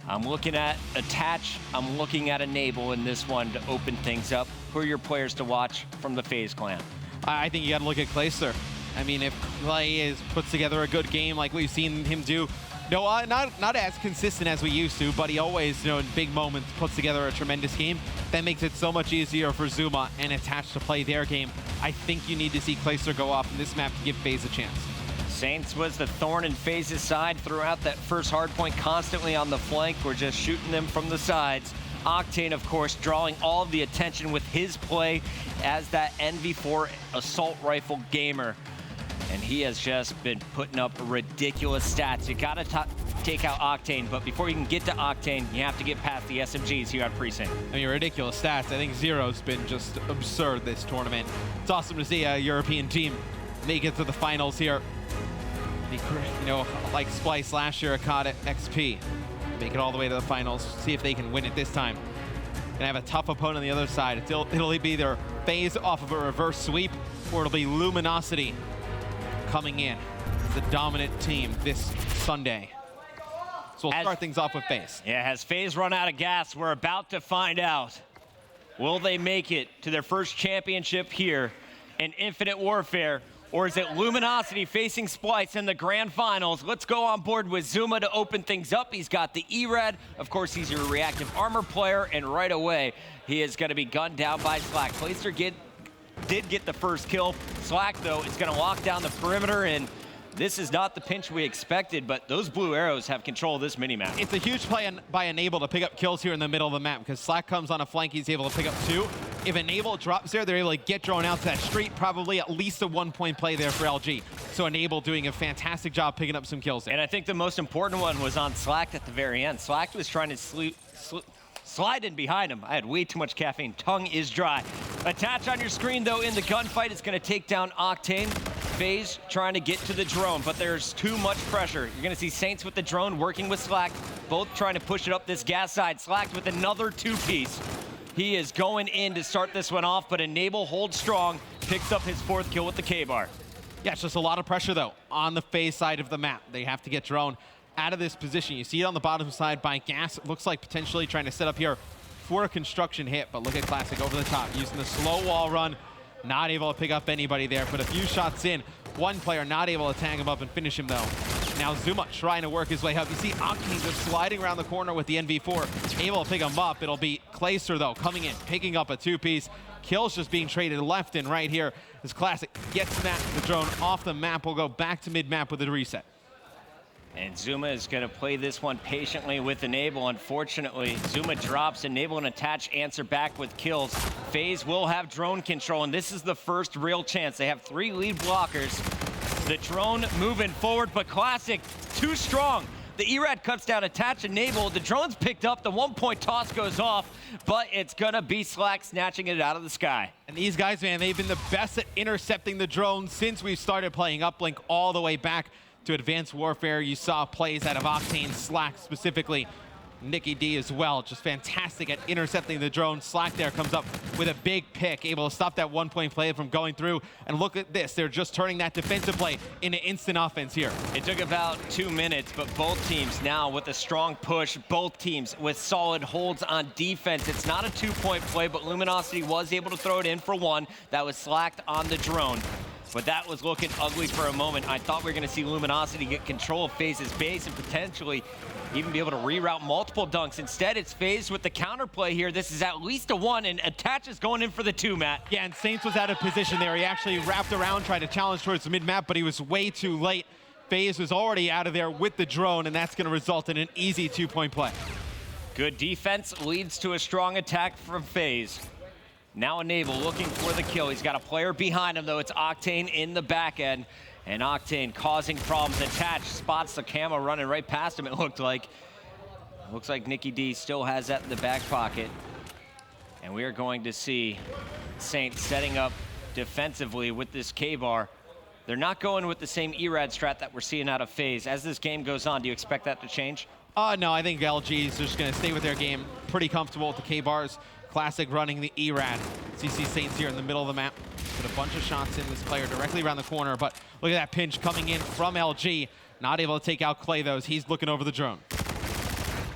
I'm looking at Attach, I'm looking at Enable in this one to open things up. Who are your players to watch from the FaZe clan? I think you got to look at Clayster. I mean, if Clay puts together a good game like we've seen him do, not as consistent as we used to, but he always, in big moments, puts together a tremendous game. That makes it so much easier for Zuma and Attach to play their game. I think you need to see Clayster go off in this map to give FaZe a chance. Saints was the thorn in FaZe's side throughout that first hardpoint, constantly on the flank. We're just shooting them from the sides. Octane, of course, drawing all of the attention with his play as that NV4 assault rifle gamer. And he has just been putting up ridiculous stats. You gotta take out Octane, but before you can get to Octane, you have to get past the SMGs here at Precinct. I mean, ridiculous stats. I think Zero's been just absurd this tournament. It's awesome to see a European team make it to the finals here. Like Splice last year at COD XP. Make it all the way to the finals. See if they can win it this time. Gonna have a tough opponent on the other side. It'll be either FaZe off of a reverse sweep, or it'll be Luminosity coming in as the dominant team this Sunday. So we'll start things off with FaZe. Yeah, has FaZe run out of gas? We're about to find out. Will they make it to their first championship here in Infinite Warfare? Or is it Luminosity facing Splice in the grand finals? Let's go on board with Zuma to open things up. He's got the E-Rad. Of course, he's your reactive armor player, and right away, he is going to be gunned down by Slack. Clayster did get the first kill. Slack, though, is going to lock down the perimeter, and this is not the pinch we expected, but those blue arrows have control of this minimap. It's a huge play by Enable to pick up kills here in the middle of the map, because Slack comes on a flank, he's able to pick up 2. If Enable drops there, they're able to get drone out to that street, probably at least a 1-point play there for LG. So Enable doing a fantastic job picking up some kills there. And I think the most important one was on Slack at the very end. Slack was trying to slide in behind him. I had way too much caffeine. Tongue is dry. Attach on your screen, though, in the gunfight. It's going to take down Octane. FaZe trying to get to the drone, but there's too much pressure. You're going to see Saints with the drone working with Slack, both trying to push it up this gas side. Slack with another 2-piece. He is going in to start this one off, but Enable holds strong, picks up his 4th kill with the K-bar. Yeah, it's just a lot of pressure, though, on the FaZe side of the map. They have to get drone out of this position. You see it on the bottom side by Gas. It looks like potentially trying to set up here for a construction hit, but look at Classic over the top, using the slow wall run. Not able to pick up anybody there, but a few shots in. One player not able to tag him up and finish him, though. Now Zuma trying to work his way up. You see Octane just sliding around the corner with the NV4, able to pick him up. It'll be Clayster, though, coming in, picking up a 2-piece. Kills just being traded left and right here as Classic gets the drone off the map. We'll go back to mid-map with a reset. And Zuma is going to play this one patiently with Enable. Unfortunately, Zuma drops. Enable and Attach answer back with kills. FaZe will have drone control, and this is the first real chance. They have 3 lead blockers. The drone moving forward, but Classic too strong. The Erad cuts down Attach, Enable. The drone's picked up. The 1-point toss goes off, but it's going to be Slack snatching it out of the sky. And these guys, man, they've been the best at intercepting the drone since we started playing Uplink all the way back to Advanced Warfare. You saw plays out of Octane, Slack specifically, Nicky D as well. Just fantastic at intercepting the drone. Slack there comes up with a big pick, able to stop that 1-point play from going through. And look at this, they're just turning that defensive play into instant offense here. It took about 2 minutes, but both teams now with a strong push, both teams with solid holds on defense. It's not a 2-point play, but Luminosity was able to throw it in for 1. That was slacked on the drone. But that was looking ugly for a moment. I thought we were going to see Luminosity get control of FaZe's base and potentially even be able to reroute multiple dunks. Instead, it's FaZe with the counterplay here. This is at least a 1, and Attach is going in for the 2, Matt. Yeah, and Saints was out of position there. He actually wrapped around, tried to challenge towards the mid-map, but he was way too late. FaZe was already out of there with the drone, and that's going to result in an easy 2-point play. Good defense leads to a strong attack from FaZe. Now Enable looking for the kill. He's got a player behind him, though. It's Octane in the back end. And Octane causing problems. Attach spots the camo running right past him, it looked like. Looks like Nicky D still has that in the back pocket. And we are going to see Saint setting up defensively with this K-bar. They're not going with the same Erad strat that we're seeing out of FaZe. As this game goes on, do you expect that to change? No, I think LG is just going to stay with their game. Pretty comfortable with the K-bars. Classic running the Erad. CC Saints here in the middle of the map. Put a bunch of shots in this player directly around the corner, but look at that pinch coming in from LG. Not able to take out Clay, though, as he's looking over the drone.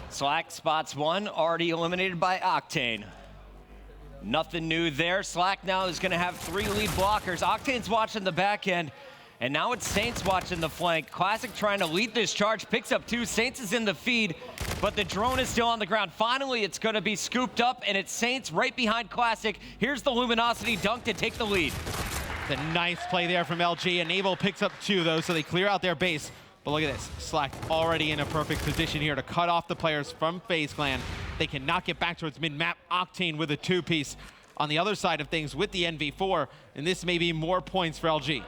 Slack spots 1, already eliminated by Octane. Nothing new there. Slack now is going to have 3 lead blockers. Octane's watching the back end, and now it's Saints watching the flank. Classic trying to lead this charge, picks up 2. Saints is in the feed, but the drone is still on the ground. Finally, it's going to be scooped up, and it's Saints right behind Classic. Here's the Luminosity dunk to take the lead. The nice play there from LG. Enable picks up 2, though, so they clear out their base. But look at this. Slack already in a perfect position here to cut off the players from FaZe Clan. They cannot get back towards mid-map. Octane with a 2-piece on the other side of things with the NV4, and this may be more points for LG.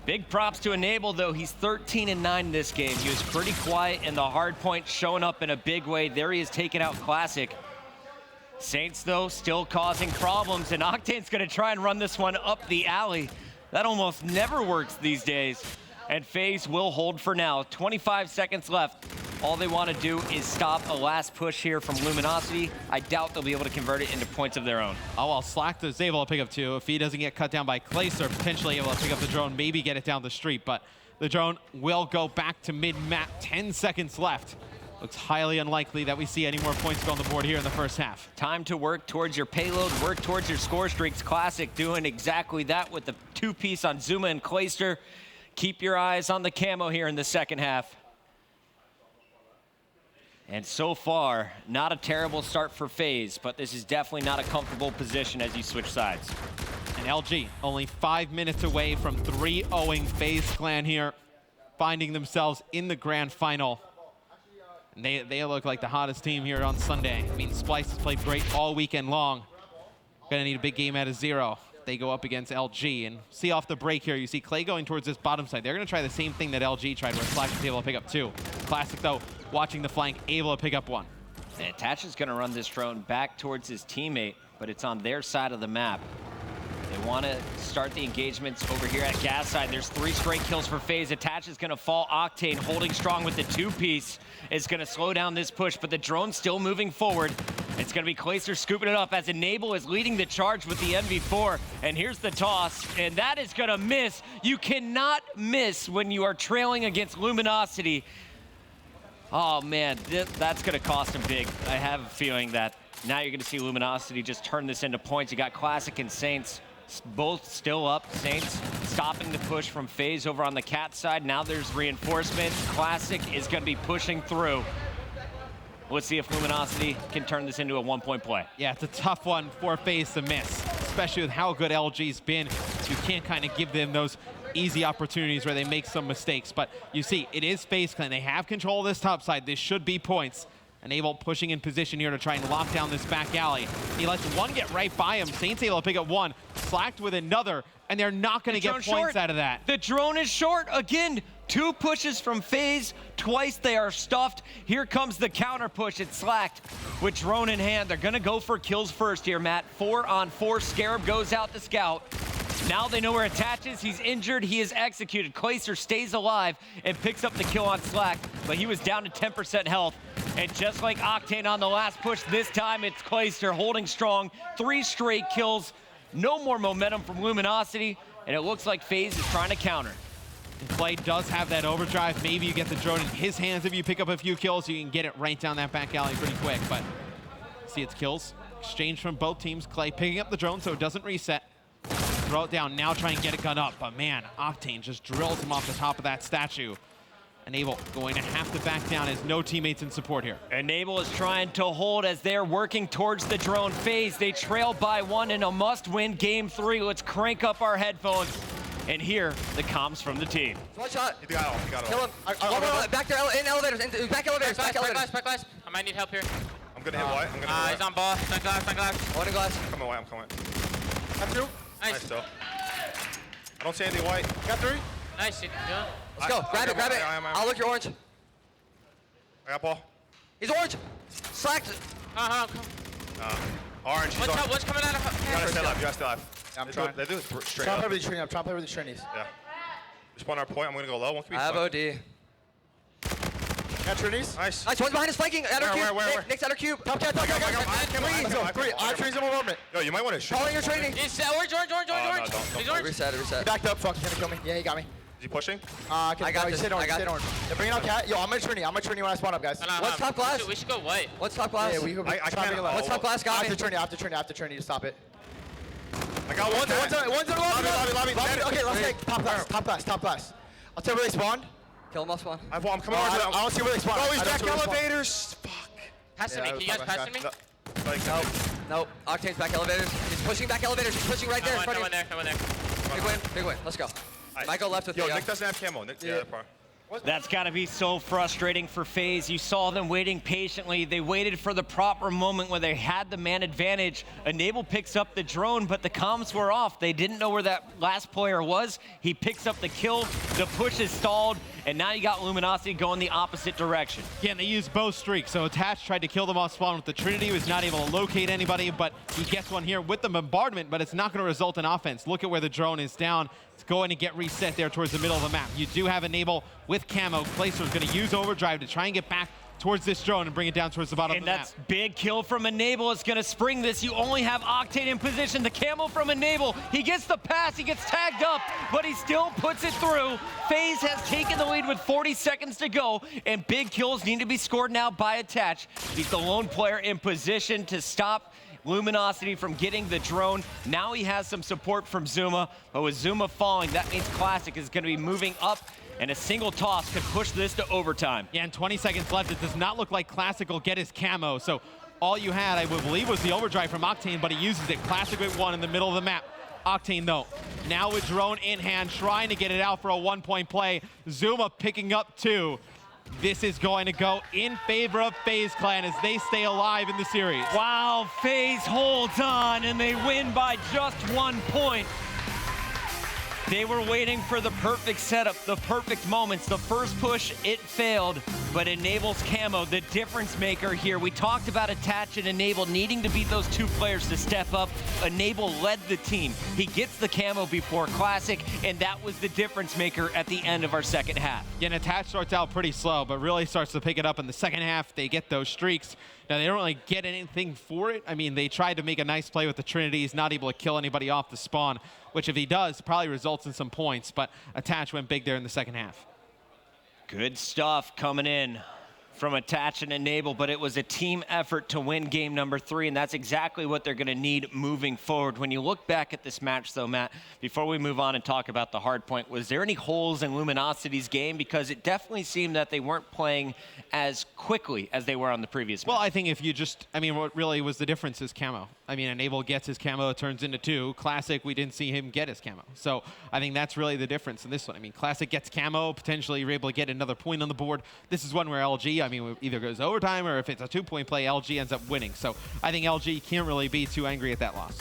Big props to Enable, though. He's 13-9 this game. He was pretty quiet in the Hardpoint, showing up in a big way. There he is taking out Classic. Saints, though, still causing problems, and Octane's going to try and run this one up the alley. That almost never works these days. And FaZe will hold for now. 25 seconds left. All they want to do is stop a last push here from Luminosity. I doubt they'll be able to convert it into points of their own. Oh, well, Slack is able to pick up 2. If he doesn't get cut down by Clayster, potentially able to pick up the drone, maybe get it down the street. But the drone will go back to mid-map. 10 seconds left. Looks highly unlikely that we see any more points go on the board here in the first half. Time to work towards your payload, work towards your score streaks. Classic doing exactly that with the 2-piece on Zuma and Clayster. Keep your eyes on the camo here in the second half. And so far, not a terrible start for FaZe, but this is definitely not a comfortable position as you switch sides. And LG only 5 minutes away from 3-0ing FaZe Clan here, finding themselves in the grand final. And they look like the hottest team here on Sunday. I mean, Splice has played great all weekend long. Gonna need a big game out of 0. They go up against LG, and see off the break here, you see Clay going towards this bottom side. They're gonna try the same thing that LG tried, where Slack was able to pick up 2. Classic, though, watching the flank, able to pick up 1. And Attach is gonna run this drone back towards his teammate, but it's on their side of the map. They want to start the engagements over here at gas side. There's 3 straight kills for FaZe. Attach is going to fall. Octane holding strong with the 2-piece is going to slow down this push, but the drone's still moving forward. It's going to be Clayster scooping it up as Enable is leading the charge with the MV4. And here's the toss, and that is going to miss. You cannot miss when you are trailing against Luminosity. Oh, man, that's going to cost him big. I have a feeling that now you're going to see Luminosity just turn this into points. You got Classic and Saints both still up. Saints stopping the push from FaZe over on the cat side. Now there's reinforcements. Classic is going to be pushing through. Let's see if Luminosity can turn this into a 1-point play. Yeah, it's a tough one for FaZe to miss, especially with how good LG's been. You can't kind of give them those easy opportunities where they make some mistakes. But you see, it is FaZe Clan. They have control of this top side. This should be points. Enable pushing in position here to try and lock down this back alley. He lets one get right by him. Saints able to pick up one, slacked with another, and they're not going to get points out of that. The drone is short. Again, 2 pushes from FaZe. Twice they are stuffed. Here comes the counter push. It's slacked with drone in hand. They're going to go for kills first here, Matt. 4 on 4. Scarab goes out to scout. Now they know where Attach is. He's injured. He is executed. Clayster stays alive and picks up the kill on Slack, but he was down to 10% health. And just like Octane on the last push, this time it's Clayster holding strong. 3 straight kills. No more momentum from Luminosity, and it looks like FaZe is trying to counter. Clay does have that overdrive. Maybe you get the drone in his hands. If you pick up a few kills, you can get it right down that back alley pretty quick. But see, it's kills. Exchange from both teams. Clay picking up the drone so it doesn't reset. Throw it down, now try and get it gun up. But man, Octane just drills him off the top of that statue. Enable going to have to back down as no teammates in support here. Enable is trying to hold as they're working towards the drone phase. They trail by 1 in a must-win game 3. Let's crank up our headphones and hear the comms from the team. One shot. You got it. You got it. Kill him. Back there, in elevators. Back elevators. Back elevators. Back glass. I might need help here. I'm gonna hit white. I'm gonna hit He's on ball. Back glass. One in glass. I'm coming white. I'm coming. Got 2. Nice. Nice though. I don't see anything white. Got 3. Nice. Let's go. Grab it. I'll look your orange. I got ball. He's orange. Slacked. Orange. What's coming out of? You gotta stay alive. You gotta stay alive. Yeah, I'm trying. They do it straight Try up. to play with the Trini. I'm trying to play with the Trinis. Yeah. Spawn our point. I'm gonna go low. One can be I have fun. OD. Got Trinis. Nice. Nice. One's behind us flanking. Where? Nick's outer cube. Top cat. 3. I Trinis him over. Yo, you might want to shoot. Calling your training. He's orange. He's orange. Reset. Backed up. Fuck. He's gonna kill me. Yeah, he got me. Is he pushing? I got this. Stay orange. They're bringing out cat. Yo, I'm gonna Trini. I'm gonna Trini when I spawn up, guys. What's top glass? We should go white. What's top glass? Yeah, I can't. What's top glass? Got me. I have to Trini to stop it. I got one. One's in the lobby. Okay, let's take top glass. I'll tell you where they spawned. Kill them off spawn. I'm coming over. I don't see where they spawn. Oh, he's back elevators. Fuck. Passing me. Can you guys pass me? Nope. Octane's back elevators. He's pushing back elevators. He's pushing right there in front of you. No one there. Big win. Let's go. Might go left with Yo, Nick doesn't have camo. That's got to be so frustrating for FaZe. You saw them waiting patiently. They waited for the proper moment where they had the man advantage. Enable picks up the drone, but the comms were off. They didn't know where that last player was. He picks up the kill. The push is stalled, and now you got Luminosity going the opposite direction. Yeah, and they used both streaks. So Attach tried to kill them off spawn with the Trinity. He was not able to locate anybody, but he gets one here with the bombardment, but it's not going to result in offense. Look at where the drone is down. It's going to get reset there towards the middle of the map. You do have Enable with camo. Clayster's going to use overdrive to try and get back towards this drone and bring it down towards the bottom of the map. And that's big kill from Enable. It's going to spring this. You only have Octane in position. The camo from Enable. He gets the pass. He gets tagged up, but he still puts it through. FaZe has taken the lead with 40 seconds to go, and big kills need to be scored now by Attach. He's the lone player in position to stop Luminosity from getting the drone. Now he has some support from Zuma, but with Zuma falling, that means Classic is going to be moving up, and a single toss could push this to overtime. Yeah, and 20 seconds left. It does not look like Classic will get his camo, so all you had, I would believe, was the overdrive from Octane, but he uses it. Classic with 1 in the middle of the map. Octane, though, now with drone in hand, trying to get it out for a 1-point play. Zuma picking up 2. This is going to go in favor of FaZe Clan as they stay alive in the series. Wow, FaZe holds on and they win by just 1 point. They were waiting for the perfect setup, the perfect moments. The first push, it failed, but Enable's camo, the difference maker here. We talked about Attach and Enable needing to beat those 2 players to step up. Enable led the team. He gets the camo before Classic, and that was the difference maker at the end of our second half. Yeah, and Attach starts out pretty slow, but really starts to pick it up in the second half. They get those streaks. Now, they don't really get anything for it. I mean, they tried to make a nice play with the Trinity. He's not able to kill anybody off the spawn, which if he does, probably results in some points. But Attach went big there in the second half. Good stuff coming in from Attach and Enable, but it was a team effort to win game number 3, and that's exactly what they're going to need moving forward. When you look back at this match, though, Matt, before we move on and talk about the Hardpoint, was there any holes in Luminosity's game? Because it definitely seemed that they weren't playing as quickly as they were on the previous match. Well, I think if you just, I mean, what really was the difference is camo. I mean, Enable gets his camo, it turns into 2. Classic, we didn't see him get his camo. So I think that's really the difference in this one. I mean, Classic gets camo, potentially you're able to get another point on the board. This is one where LG, I mean, either goes overtime or if it's a 2-point play, LG ends up winning. So I think LG can't really be too angry at that loss.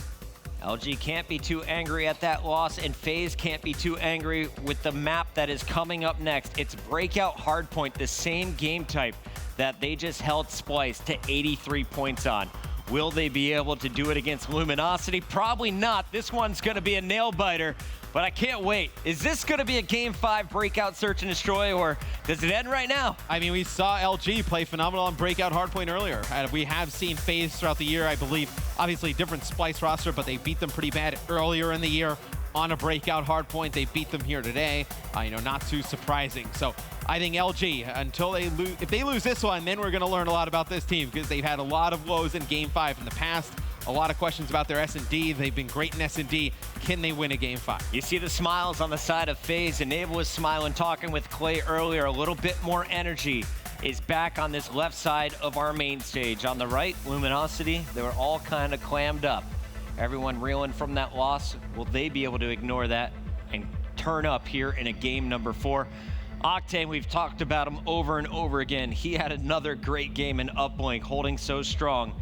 LG can't be too angry at that loss, and FaZe can't be too angry with the map that is coming up next. It's Breakout Hardpoint, the same game type that they just held Splice to 83 points on. Will they be able to do it against Luminosity? Probably not. This one's going to be a nail-biter, but I can't wait. Is this going to be a Game 5 Breakout Search and Destroy, or does it end right now? I mean, we saw LG play phenomenal on Breakout Hardpoint earlier. We have seen FaZe throughout the year, I believe. Obviously, different Splice roster, but they beat them pretty bad earlier in the year on a Breakout Hardpoint. They beat them here today. Not too surprising. So I think LG, until they lose, if they lose this one, then we're going to learn a lot about this team because they've had a lot of woes in Game 5 in the past. A lot of questions about their S&D. They've been great in S&D. Can they win a Game 5? You see the smiles on the side of FaZe. Enable was smiling, talking with Clay earlier. A little bit more energy is back on this left side of our main stage. On the right, Luminosity, they were all kind of clammed up. Everyone reeling from that loss. Will they be able to ignore that and turn up here in a game number 4? Octane, we've talked about him over and over again. He had another great game in Uplink, holding so strong.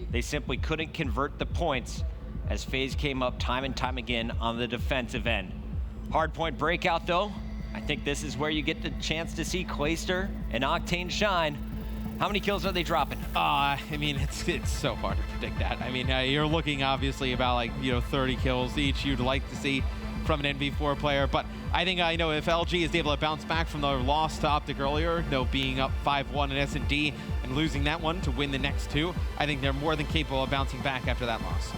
They simply couldn't convert the points as FaZe came up time and time again on the defensive end. Hardpoint Breakout, though, I think this is where you get the chance to see Clayster and Octane shine. How many kills are they dropping? I mean, it's so hard to predict that. I mean, you're looking obviously about 30 kills each you'd like to see from an NV4 player, but I think if LG is able to bounce back from the loss to Optic earlier, being up 5-1 in S&D and losing that one to win the next 2, I think they're more than capable of bouncing back after that loss.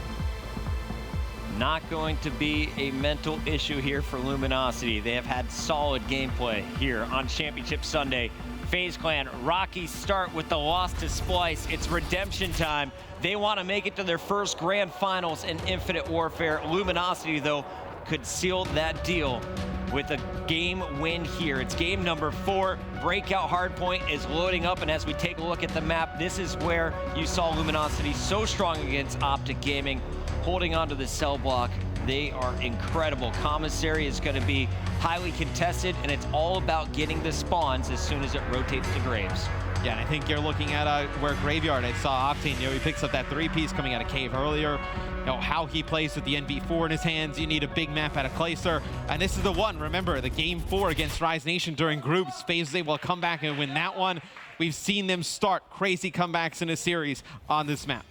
Not going to be a mental issue here for Luminosity. They have had solid gameplay here on Championship Sunday. FaZe Clan, rocky start with the loss to Splice. It's redemption time. They want to make it to their first grand finals in Infinite Warfare. Luminosity, though, could seal that deal with a game win here. It's game number 4. Breakout Hardpoint is loading up, and as we take a look at the map, this is where you saw Luminosity so strong against Optic Gaming, holding onto the cell block. They are incredible. Commissary is going to be highly contested, and it's all about getting the spawns as soon as it rotates to Graves. Yeah, and I think you're looking at where Graveyard, I saw Octane, he picks up that 3-piece coming out of Cave earlier. How he plays with the NV4 in his hands. You need a big map out of Clayster. And this is the one, remember, the Game 4 against Rise Nation during groups. FaZe is able to come back and win that one. We've seen them start crazy comebacks in a series on this map.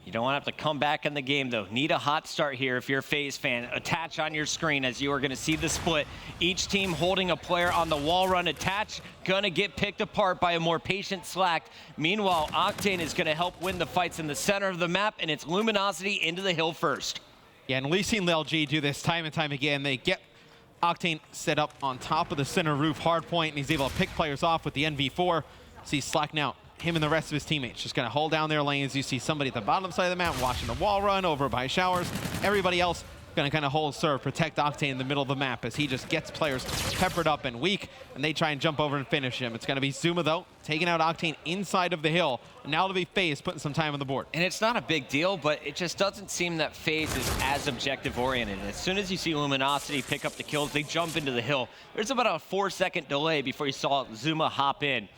You don't want to have to come back in the game, though. Need a hot start here if you're a FaZe fan. Attach on your screen as you are going to see the split. Each team holding a player on the wall run. Attach going to get picked apart by a more patient Slack. Meanwhile, Octane is going to help win the fights in the center of the map, and it's Luminosity into the hill first. Yeah, and we've seen LG do this time and time again. They get Octane set up on top of the center roof Hardpoint, and he's able to pick players off with the NV4. See Slack now. Him and the rest of his teammates just going to hold down their lanes. You see somebody at the bottom side of the map watching the wall run over by Showers. Everybody else going to kind of hold serve, protect Octane in the middle of the map as he just gets players peppered up and weak, and they try and jump over and finish him. It's going to be Zuma, though, taking out Octane inside of the hill. And now it'll be FaZe putting some time on the board. And it's not a big deal, but it just doesn't seem that FaZe is as objective-oriented. As soon as you see Luminosity pick up the kills, they jump into the hill. There's about a 4-second delay before you saw Zuma hop in.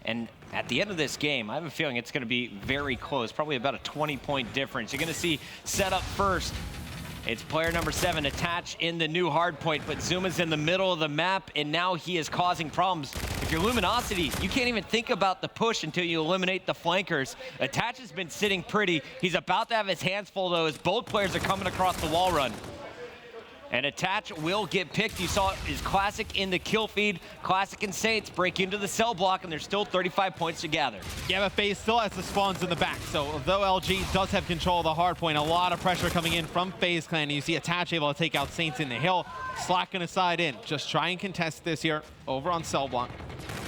And at the end of this game, I have a feeling it's going to be very close, probably about a 20-point difference. You're going to see set up first. It's player number 7, Attach in the new Hardpoint, but Zuma's in the middle of the map, and now he is causing problems. If you're Luminosity, you can't even think about the push until you eliminate the flankers. Attach has been sitting pretty. He's about to have his hands full, though, as both players are coming across the wall run. And Attach will get picked. You saw his Classic in the kill feed. Classic and Saints break into the cell block, and there's still 35 points to gather. Yeah, but FaZe still has the spawns in the back. So although LG does have control of the Hardpoint, a lot of pressure coming in from FaZe Clan. You see Attach able to take out Saints in the hill. Slack gonna side in. Just try and contest this here over on cell block.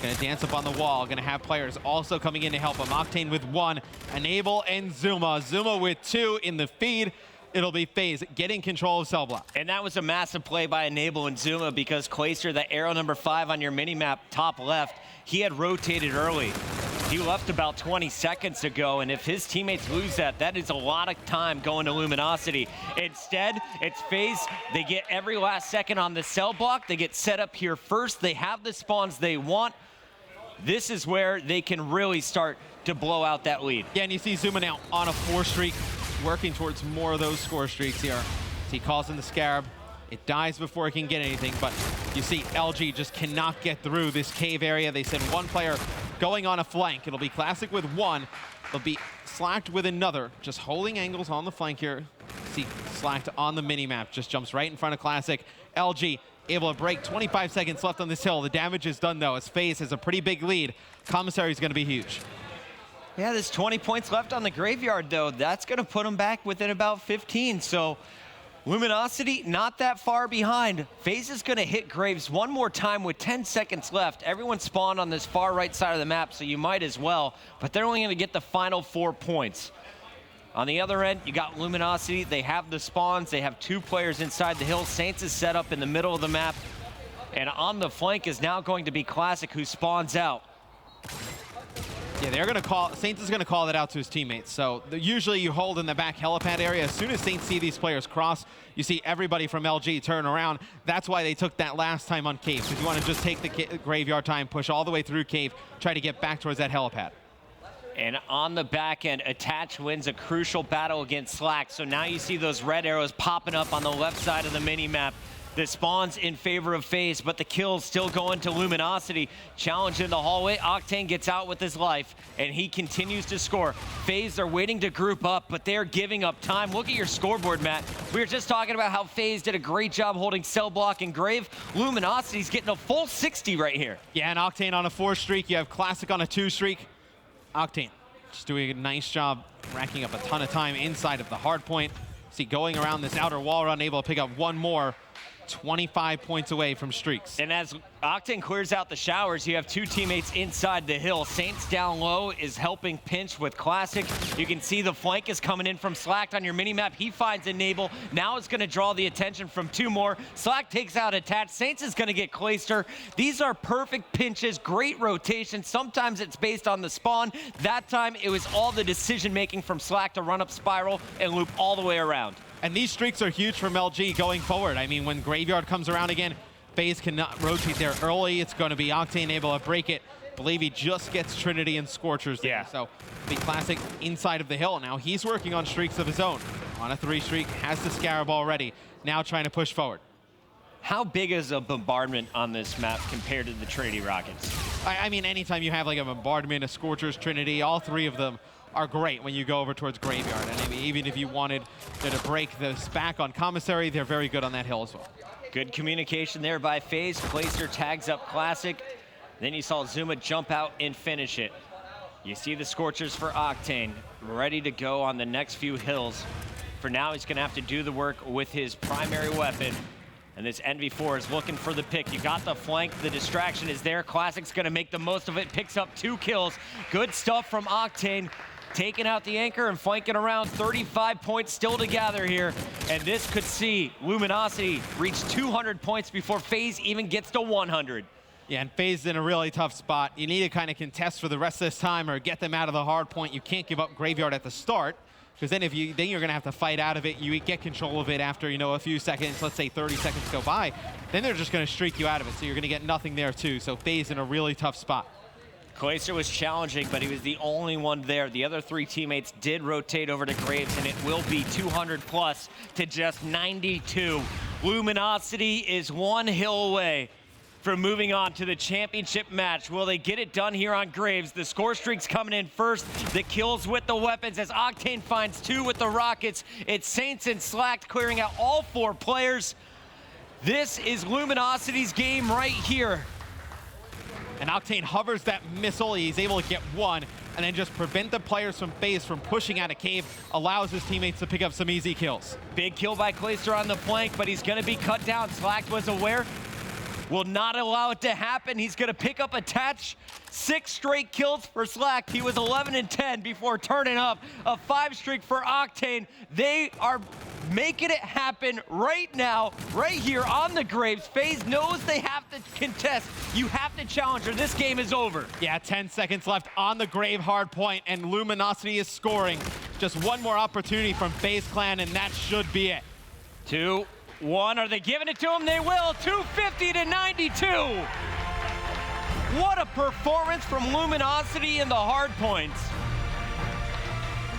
Gonna dance up on the wall. Gonna have players also coming in to help him. Octane with 1, Enable and Zuma. Zuma with 2 in the feed. It'll be FaZe getting control of cell block. And that was a massive play by Enable and Zuma because Clayster, the arrow number 5 on your mini-map top left, he had rotated early. He left about 20 seconds ago, and if his teammates lose that, that is a lot of time going to Luminosity. Instead, it's FaZe. They get every last second on the cell block. They get set up here first. They have the spawns they want. This is where they can really start to blow out that lead. Yeah, and you see Zuma now on a 4 streak, working towards more of those score streaks here. So he calls in the Scarab. It dies before it can get anything, but you see LG just cannot get through this cave area. They send one player going on a flank. It'll be Classic with one. It'll be Slacked with another, just holding angles on the flank here. See Slacked on the mini-map, just jumps right in front of Classic. LG able to break, 25 seconds left on this hill. The damage is done though, as FaZe has a pretty big lead. Commissary is gonna be huge. Yeah, there's 20 points left on the graveyard though. That's gonna put them back within about 15, so Luminosity not that far behind. FaZe is gonna hit Graves one more time with 10 seconds left. Everyone spawned on this far right side of the map, so you might as well, but they're only gonna get the final 4 points. On the other end, you got Luminosity. They have the spawns. They have 2 players inside the hill. Saints is set up in the middle of the map. And on the flank is now going to be Classic, who spawns out. Yeah, they're gonna call, Saints is gonna call that out to his teammates. So usually you hold in the back helipad area. As soon as Saints see these players cross, you see everybody from LG turn around. That's why they took that last time on cave. Because you want to just take the graveyard time, push all the way through cave, try to get back towards that helipad. And on the back end, Attach wins a crucial battle against Slack. So now you see those red arrows popping up on the left side of the mini-map. The spawns in favor of FaZe, but the kills still going to Luminosity. Challenge in the hallway. Octane gets out with his life, and he continues to score. FaZe are waiting to group up, but they're giving up time. Look at your scoreboard, Matt. We were just talking about how FaZe did a great job holding cell block and Grave. Luminosity's getting a full 60 right here. Yeah, and Octane on a 4 streak. You have Classic on a 2 streak. Octane just doing a nice job racking up a ton of time inside of the hard point. See, going around this outer wall run, able to pick up one more. 25 points away from streaks. And as Octane clears out the showers, you have 2 teammates inside the hill. Saints down low is helping pinch with Classic. You can see the flank is coming in from Slack on your minimap. He finds Enable. Now it's going to draw the attention from 2 more. Slack takes out Attach. Saints is going to get Clayster. These are perfect pinches, great rotation. Sometimes it's based on the spawn. That time it was all the decision making from Slack to run up Spiral and loop all the way around. And these streaks are huge from LG going forward. I mean, when Graveyard comes around again, FaZe cannot rotate there early. It's going to be Octane able to break it. I believe he just gets Trinity and Scorchers there. Yeah. So the Classic inside of the hill. Now he's working on streaks of his own. On a 3 streak, has the Scarab already. Now trying to push forward. How big is a bombardment on this map compared to the Trinity Rockets? I mean, anytime you have like a bombardment, a Scorchers, Trinity, all 3 of them are great when you go over towards Graveyard. And I mean, even if you wanted to break the SPAC on Commissary, they're very good on that hill as well. Good communication there by FaZe. Clayster tags up Classic. Then you saw Zuma jump out and finish it. You see the Scorchers for Octane, ready to go on the next few hills. For now, he's gonna have to do the work with his primary weapon. And this NV4 is looking for the pick. You got the flank, the distraction is there. Classic's gonna make the most of it, picks up 2 kills. Good stuff from Octane. Taking out the anchor and flanking around. 35 points still to gather here. And this could see Luminosity reach 200 points before FaZe even gets to 100. Yeah, and FaZe in a really tough spot. You need to kind of contest for the rest of this time or get them out of the hard point. You can't give up Graveyard at the start, because then you're gonna have to fight out of it. You get control of it after, you know, a few seconds, let's say 30 seconds go by. Then they're just gonna streak you out of it, so you're gonna get nothing there too. So FaZe in a really tough spot. Clayster was challenging, but he was the only one there. The other 3 teammates did rotate over to Graves, and it will be 200 plus to just 92. Luminosity is 1 hill away from moving on to the championship match. Will they get it done here on Graves? The score streak's coming in first. The kills with the weapons as Octane finds 2 with the rockets. It's Saints and Slack clearing out all 4 players. This is Luminosity's game right here. And Octane hovers that missile. He's able to get 1 and then just prevent the players from FaZe from pushing out of cave, allows his teammates to pick up some easy kills. Big kill by Clayster on the flank, but he's gonna be cut down. Slack was aware. Will not allow it to happen. He's gonna pick up Attach. 6 straight kills for Slack. He was 11 and 10 before turning up a 5 streak for Octane. They are making it happen right now, right here on the Graves. FaZe knows they have to contest. You have to challenge her. This game is over. Yeah, 10 seconds left on the Grave Hardpoint, and Luminosity is scoring. Just one more opportunity from FaZe Clan, and that should be it. 2-1. Are they giving it to him? They will. 250 to 92. What a performance from Luminosity in the Hardpoints.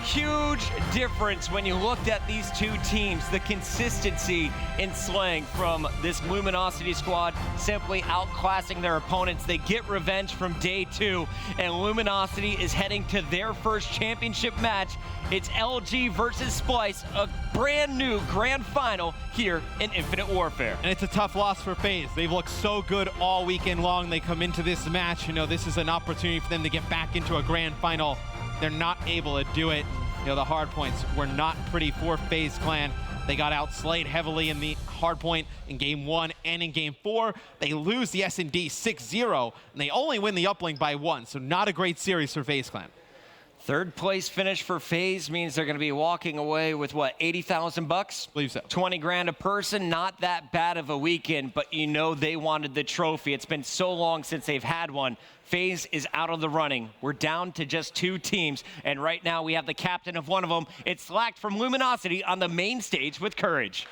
Huge difference when you looked at these two teams. The consistency in slaying from this Luminosity squad, simply outclassing their opponents. They get revenge from day 2, and Luminosity is heading to their first championship match. It's LG versus Splice, a brand new grand final here in Infinite Warfare. And it's a tough loss for FaZe. They've looked so good all weekend long. They come into this match, this is an opportunity for them to get back into a grand final. They're not able to do it. The Hardpoints were not pretty for FaZe Clan. They got outslayed heavily in the Hardpoint in Game 1 and in Game 4. They lose the S&D 6-0, and they only win the Uplink by 1, so not a great series for FaZe Clan. Third place finish for FaZe means they're going to be walking away with, what, 80,000 bucks? Believe so. 20 grand a person. Not that bad of a weekend, but they wanted the trophy. It's been so long since they've had one. FaZe is out of the running. We're down to just 2 teams, and right now we have the captain of one of them. It's Slacked from Luminosity on the main stage with Courage.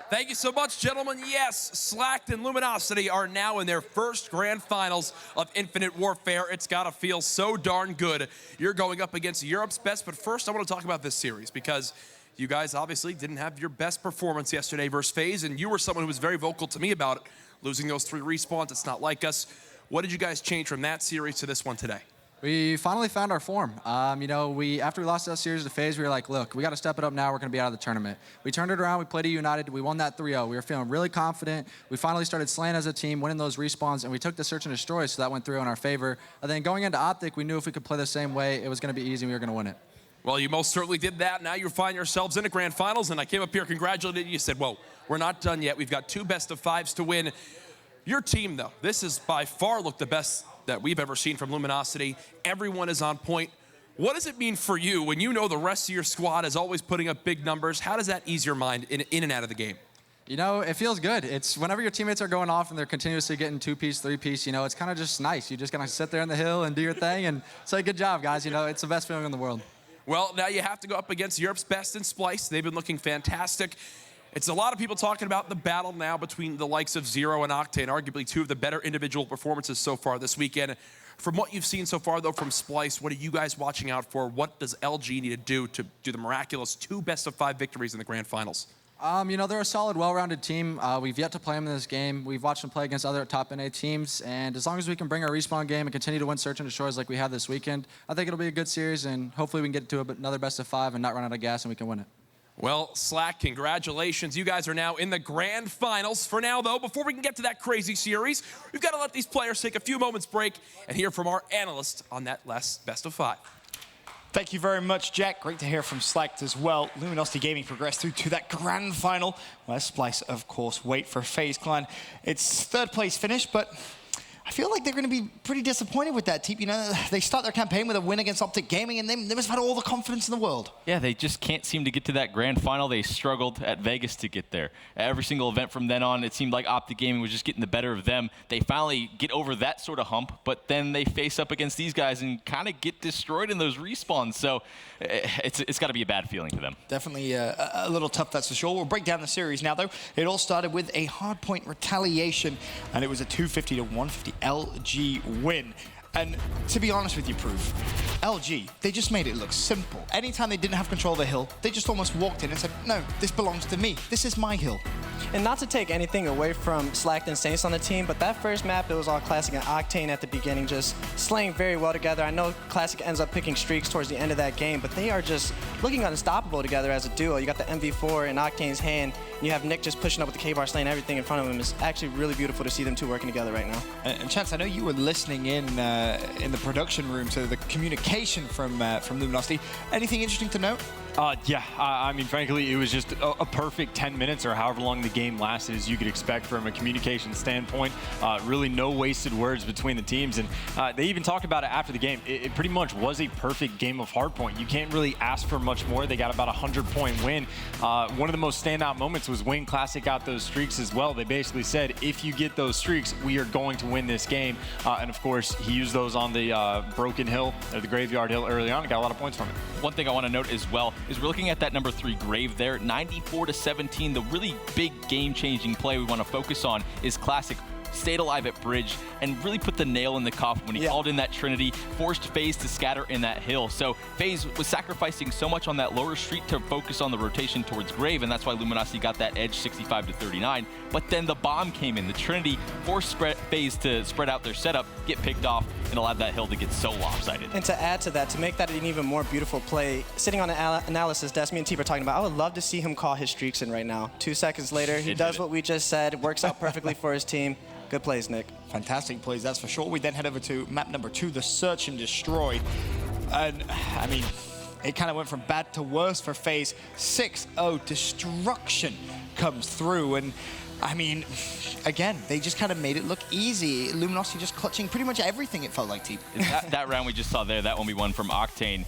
Thank you so much, gentlemen. Yes, Slacked and Luminosity are now in their first grand finals of Infinite Warfare. It's got to feel so darn good. You're going up against Europe's best, but first I want to talk about this series because you guys obviously didn't have your best performance yesterday versus FaZe, and you were someone who was very vocal to me about it, losing those 3 respawns. It's not like us. What did you guys change from that series to this one today? We finally found our form. After we lost that series to FaZe, we were like, look, we got to step it up now. We're going to be out of the tournament. We turned it around. We played a United. We won that 3-0. We were feeling really confident. We finally started slaying as a team, winning those respawns, and we took the search and destroy, so that went through in our favor. And then going into Optic, we knew if we could play the same way, it was going to be easy and we were going to win it. Well, you most certainly did that. Now you find yourselves in the grand finals, and I came up here congratulating you. You said, whoa, we're not done yet. We've got 2 best-of-5s to win. Your team, though, this has by far looked the best that we've ever seen from Luminosity. Everyone is on point. What does it mean for you when you know the rest of your squad is always putting up big numbers? How does that ease your mind in and out of the game? It feels good. It's whenever your teammates are going off and they're continuously getting 2-piece, 3-piece, it's kind of just nice. You just got to sit there in the hill and do your thing and say, good job, guys. It's the best feeling in the world. Well, now you have to go up against Europe's best in Splice. They've been looking fantastic. It's a lot of people talking about the battle now between the likes of Zero and Octane, arguably 2 of the better individual performances so far this weekend. From what you've seen so far, though, from Splice, what are you guys watching out for? What does LG need to do the miraculous 2 best-of-5 victories in the grand finals? They're a solid, well-rounded team. We've yet to play them in this game. We've watched them play against other top NA teams, and as long as we can bring our respawn game and continue to win search and destroys like we have this weekend, I think it'll be a good series, and hopefully we can get to another best-of-5 and not run out of gas and we can win it. Well, Slack, congratulations. You guys are now in the grand finals. For now, though, before we can get to that crazy series, we've got to let these players take a few moments break and hear from our analyst on that last best-of-5. Thank you very much, Jack. Great to hear from Slacked as well. Luminosity Gaming progressed through to that grand final, where Splice, of course, wait for FaZe Clan. It's 3rd place finish, but I feel like they're going to be pretty disappointed with that team. They start their campaign with a win against Optic Gaming, and they must have had all the confidence in the world. Yeah, they just can't seem to get to that grand final. They struggled at Vegas to get there. Every single event from then on, it seemed like Optic Gaming was just getting the better of them. They finally get over that sort of hump, but then they face up against these guys and kind of get destroyed in those respawns. So it's got to be a bad feeling for them. Definitely a little tough, that's for sure. We'll break down the series now, though. It all started with a Hardpoint Retaliation, and it was a 250 to 150 LG win. And to be honest with you, Proof, LG, they just made it look simple. Anytime they didn't have control of the hill, they just almost walked in and said, no, this belongs to me. This is my hill. And not to take anything away from Slacked and Saints on the team, but that first map, it was all Classic and Octane at the beginning, just slaying very well together. I know Classic ends up picking streaks towards the end of that game, but they are just looking unstoppable together as a duo. You got the MV4 in Octane's hand, and you have Nick just pushing up with the K-bar, slaying everything in front of him. It's actually really beautiful to see them 2 working together right now. And Chance, I know you were listening in the production room to the communication from Luminosity. Anything interesting to note? Yeah, I mean, frankly, it was just a perfect 10 minutes or however long the game lasted, as you could expect from a communication standpoint. Really no wasted words between the teams. And they even talked about it after the game. It pretty much was a perfect game of Hardpoint. You can't really ask for much more. They got about a 100-point win. One of the most standout moments was Wayne Classic got those streaks as well. They basically said, if you get those streaks, we are going to win this game. And of course, he used those on the Broken Hill, or the Graveyard Hill early on, and got a lot of points from it. One thing I want to note as well is we're looking at that number 3 Grave there, 94-17. The really big game-changing play we want to focus on is Classic stayed alive at Bridge and really put the nail in the coffin when he called in that Trinity, forced FaZe to scatter in that hill. So FaZe was sacrificing so much on that lower street to focus on the rotation towards Grave, and that's why Luminosity got that edge 65-39. But then the bomb came in. The Trinity forced FaZe to spread out their setup, get picked off, and allowed that hill to get so lopsided. And to add to that, to make that an even more beautiful play, sitting on an analysis desk, me and T were talking about, I would love to see him call his streaks in right now. 2 seconds later, he does what we just said, works out perfectly for his team. Good plays, Nick. Fantastic plays, that's for sure. We then head over to map number 2, the Search and Destroy. And, I mean, it kind of went from bad to worse for FaZe. 6-0 destruction comes through. And, I mean, again, they just kind of made it look easy. Luminosity just clutching pretty much everything, it felt like, Team. That round we just saw there, that one we won from Octane.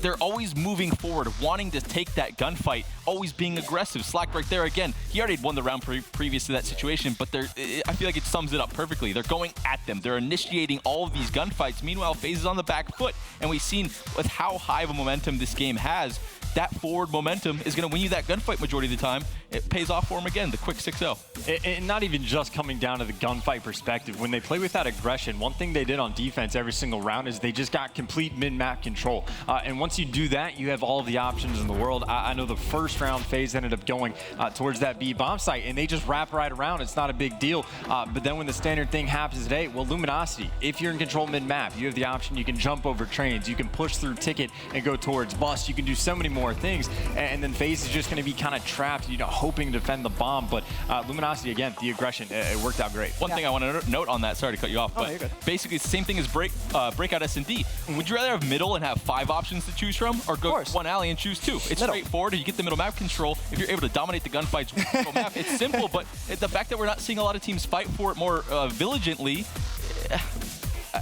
They're always moving forward, wanting to take that gunfight, always being aggressive. Slack right there again. He already won the round previous to that situation, but I feel like it sums it up perfectly. They're going at them. They're initiating all of these gunfights. Meanwhile, FaZe is on the back foot, and we've seen with how high of a momentum this game has, that forward momentum is going to win you that gunfight majority of the time. It pays off for him again, the quick 6-0. And not even just coming down to the gunfight perspective. When they play with that aggression, one thing they did on defense every single round is they just got complete min-map control. And once you do that, you have all of the options in the world. I know the first round FaZe ended up going towards that B bomb site, and they just wrap right around. It's not a big deal. But then when the standard thing happens today, well, Luminosity, if you're in control mid-map, you have the option. You can jump over trains. You can push through Ticket and go towards Bust. You can do so many more things. And then FaZe is just going to be kind of trapped, hoping to defend the bomb. But Luminosity, again, the aggression, it worked out great. One thing I want to note on that, sorry to cut you off, but basically it's the same thing as Breakout S&D. Would you rather have middle and have 5 options to choose from, or go one alley and choose 2? It's straightforward. You get the middle map control. If you're able to dominate the gunfights with the middle map, it's simple, but the fact that we're not seeing a lot of teams fight for it more vigilantly,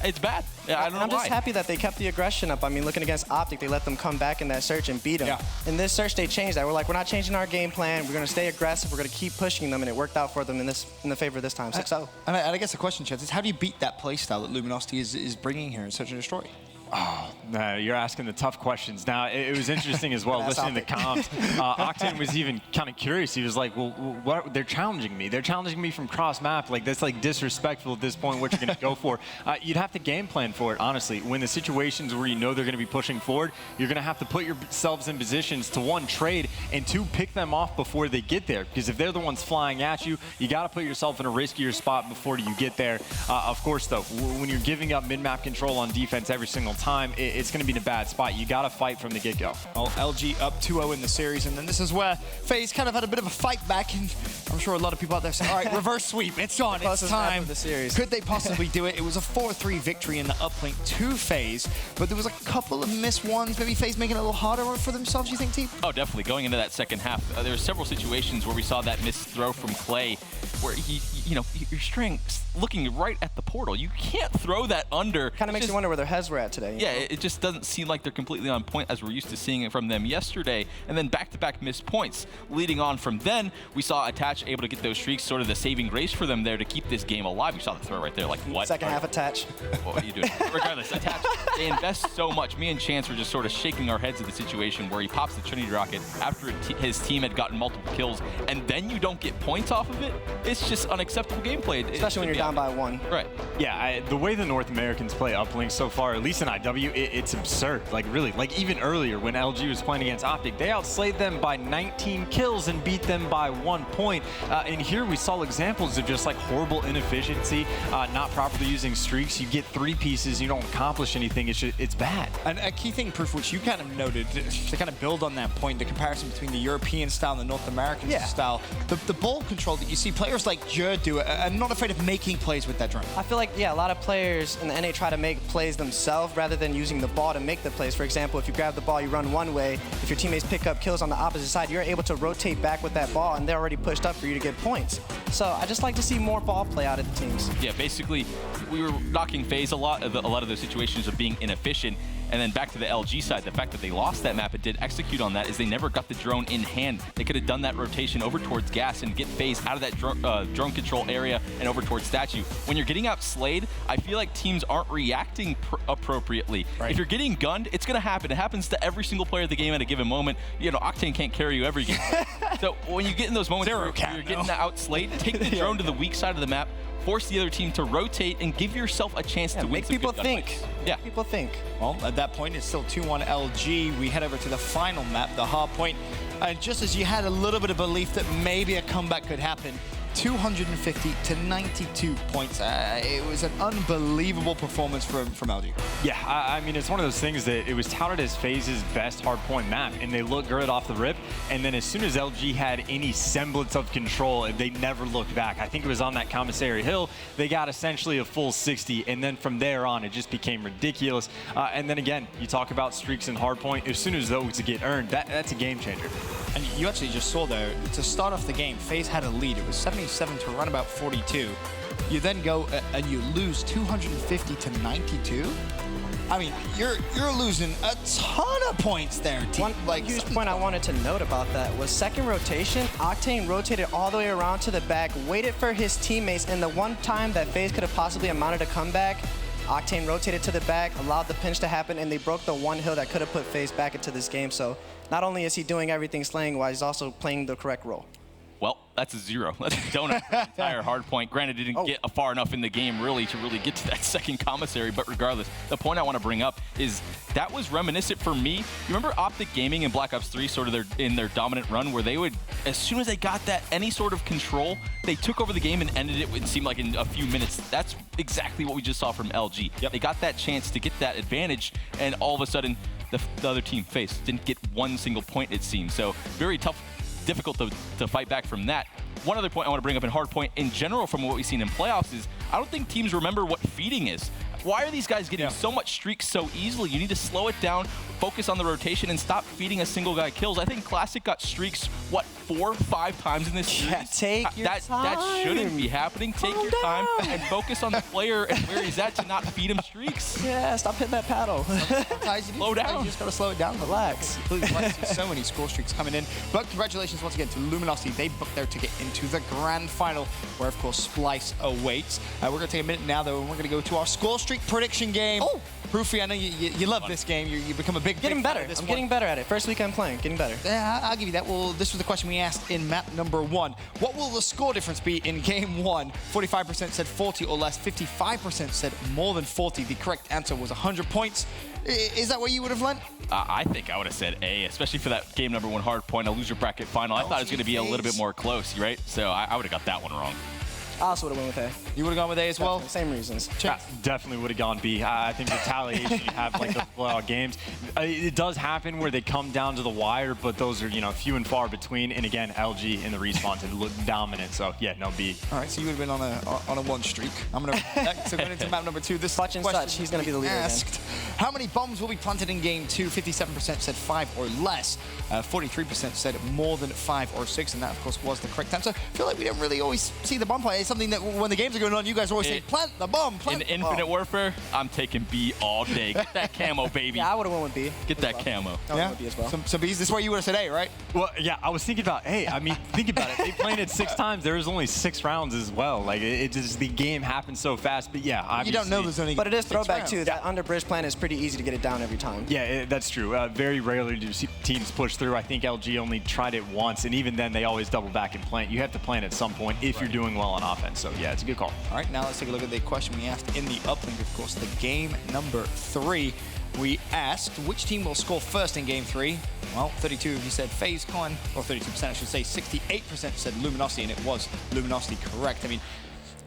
it's bad. I don't know I'm why. just happy that they kept the aggression up. I mean, looking against Optic, they let them come back in that search and beat them. Yeah. In this search, they changed that. We're like, we're not changing our game plan. We're going to stay aggressive. We're going to keep pushing them, and it worked out for them in the favor this time, 6-0. And I guess the question, Chance, is how do you beat that playstyle that Luminosity is bringing here in Search and Destroy? Oh, no, you're asking the tough questions. Now, it was interesting as well, listening to comms. Octane was even kind of curious. He was like, well, what? They're challenging me. They're challenging me from cross-map. Like, that's like disrespectful at this point, what you're going to go for. You'd have to game plan for it, honestly. When the situations where you know they're going to be pushing forward, you're going to have to put yourselves in positions to, 1, trade, and 2, pick them off before they get there. Because if they're the ones flying at you, you got to put yourself in a riskier spot before you get there. Of course, though, when you're giving up mid-map control on defense every single time, it's going to be in a bad spot. You got to fight from the get-go. Well, LG up 2-0 in the series, and then this is where FaZe kind of had a bit of a fight back, and I'm sure a lot of people out there say, all right, reverse sweep, it's on, it's time. The series. Could they possibly do it? It was a 4-3 victory in the uplink to FaZe, but there was a couple of missed ones. Maybe FaZe making it a little harder for themselves, you think, Team? Oh, definitely. Going into that second half, there were several situations where we saw that missed throw from Clay, where you're looking right at the portal. You can't throw that under. Kind of makes you wonder where their heads were at today. Yeah, it just doesn't seem like they're completely on point as we're used to seeing it from them yesterday. And then back-to-back missed points. Leading on from then, we saw Attach able to get those streaks, sort of the saving grace for them there to keep this game alive. You saw the throw right there, like what? Second half Attach. What are you doing? Regardless, Attach, they invest so much. Me and Chance were just sort of shaking our heads at the situation where he pops the Trinity Rocket after his team had gotten multiple kills, and then you don't get points off of it. It's just unacceptable gameplay. Especially when you're down by 1. Right. Yeah, the way the North Americans play Uplink so far, at least in IW, it's absurd. Like, really. Like, even earlier when LG was playing against Optic, they outslayed them by 19 kills and beat them by 1 point. And here we saw examples of just, like, horrible inefficiency, not properly using streaks. You get 3 pieces, you don't accomplish anything. It's bad. And a key thing, Proof, which you kind of noted, to kind of build on that point, the comparison between the European style and the North American style, the ball control that you see players like Jer do are not afraid of making plays with that drone. feel like, yeah, a lot of players in the NA try to make plays themselves rather than using the ball to make the plays. For example, if you grab the ball, you run one way. If your teammates pick up kills on the opposite side, you're able to rotate back with that ball, and they're already pushed up for you to get points. So I just like to see more ball play out of the teams. Yeah, basically, we were knocking FaZe a lot of those situations of being inefficient. And then back to the LG side, the fact that they lost that map and did execute on that is they never got the drone in hand. They could have done that rotation over towards gas and get FaZe out of that drone control area and over towards Statue. When you're getting out slayed, I feel like teams aren't reacting appropriately. Right. If you're getting gunned, it's going to happen. It happens to every single player of the game at a given moment. You know, Octane can't carry you every game. So when you get in those moments where you're getting out slayed, take the drone to the weak side of the map, force the other team to rotate, and give yourself a chance to win. Make people think. Yeah. Make people think. Well, at that point, it's still 2-1 LG. We head over to the final map, the Hardpoint. And just as you had a little bit of belief that maybe a comeback could happen, 250 to 92 points. It was an unbelievable performance from LG. Yeah, I mean, it's one of those things that it was touted as FaZe's best hardpoint map, and they looked good off the rip. And then as soon as LG had any semblance of control, they never looked back. I think it was on that Commissary Hill, they got essentially a full 60, and then from there on, it just became ridiculous. And then again, you talk about streaks in hardpoint. As soon as those get earned, that's a game changer. And you actually just saw there, to start off the game, FaZe had a lead. It was 77 to around about 42. You then go and you lose 250 to 92. I mean, you're losing a ton of points there, team. One huge point I wanted to note about that was second rotation, Octane rotated all the way around to the back, waited for his teammates, and the one time that FaZe could have possibly amounted a comeback, Octane rotated to the back, allowed the pinch to happen, and they broke the one hill that could have put FaZe back into this game. So not only is he doing everything slaying-wise, he's also playing the correct role. Well, that's a 0. That's a donut for the entire Hardpoint. Granted, it didn't get far enough in the game, really, to really get to that second commissary. But regardless, the point I want to bring up is that was reminiscent for me. You remember Optic Gaming in Black Ops 3, sort of in their dominant run, where they would, as soon as they got that any sort of control, they took over the game and ended it, it seemed like in a few minutes. That's exactly what we just saw from LG. Yep. They got that chance to get that advantage, and all of a sudden, the other team FaZe didn't get one single point, it seemed. So very tough, difficult to fight back from that. One other point I want to bring up in Hardpoint in general from what we've seen in playoffs is I don't think teams remember what feeding is. Why are these guys getting so much streaks so easily? You need to slow it down, focus on the rotation, and stop feeding a single guy kills. I think Classic got streaks, what, 4 or 5 times in this series? Take your time. That shouldn't be happening. Take your time and focus on the player and where he's at to not feed him streaks. Yeah, stop hitting that paddle. Slow down. You just got to slow it down. Relax. So many score streaks coming in. But congratulations once again to Luminosity. They booked their ticket into the grand final, where, of course, Splice awaits. We're going to take a minute now, though, and we're going to go to our score streak prediction game. Oh! Proofy, I know you love this game. You become a big getting better. I'm getting better at it. First week I'm playing, getting better. Yeah, I'll give you that. Well, this was the question we asked in map number 1. What will the score difference be in game 1? 45% said 40 or less. 55% said more than 40. The correct answer was 100 points. Is that what you would have lent? I think I would have said A, especially for that game number 1 Hardpoint, a loser bracket final. I thought it was going to be a little bit more close, right? So I would have got that one wrong. I also would have went with A. You would have gone with A as well? Same reasons. Definitely would have gone B. I think Retaliation, you have like those blowout games. It does happen where they come down to the wire, but those are, few and far between. And again, LG in the respawn to look dominant. So yeah, no B. All right, so you would have been on a 1 streak. I'm going to going into map number 2. This Such and such, he's going to be the leader asked, how many bombs will be planted in game 2? 57% said 5 or less. 43% said more than 5 or 6, and that, of course, was the correct answer. I feel like we don't really always see the bomb play. It's something that when the games are going on, you guys always say, plant the bomb, plant the bomb. In Infinite Warfare, I'm taking B all day. Get that camo, baby. Yeah, I would have went with B. Get that camo. Yeah, B as well. So B's, this is why you would have said A, right? Well, yeah, I was thinking about A. I mean, think about it. They planted 6 times. There was only 6 rounds as well. Like, it just, the game happened so fast. But yeah, obviously. You don't know there's only But it is Throwback, too. That under bridge plan is pretty easy to get it down every time. Yeah, that's true. Very rarely do teams push through. I think LG only tried it once, and even then, they always double back and plant. You have to plant at some point if you're doing well on offense. So yeah, it's a good call. All right, now let's take a look at the question we asked in the uplink, of course, the game number 3. We asked which team will score first in game 3. Well, 32 of you said FaZe Con, or 32% I should say, 68% said Luminosity, and it was Luminosity correct. I mean,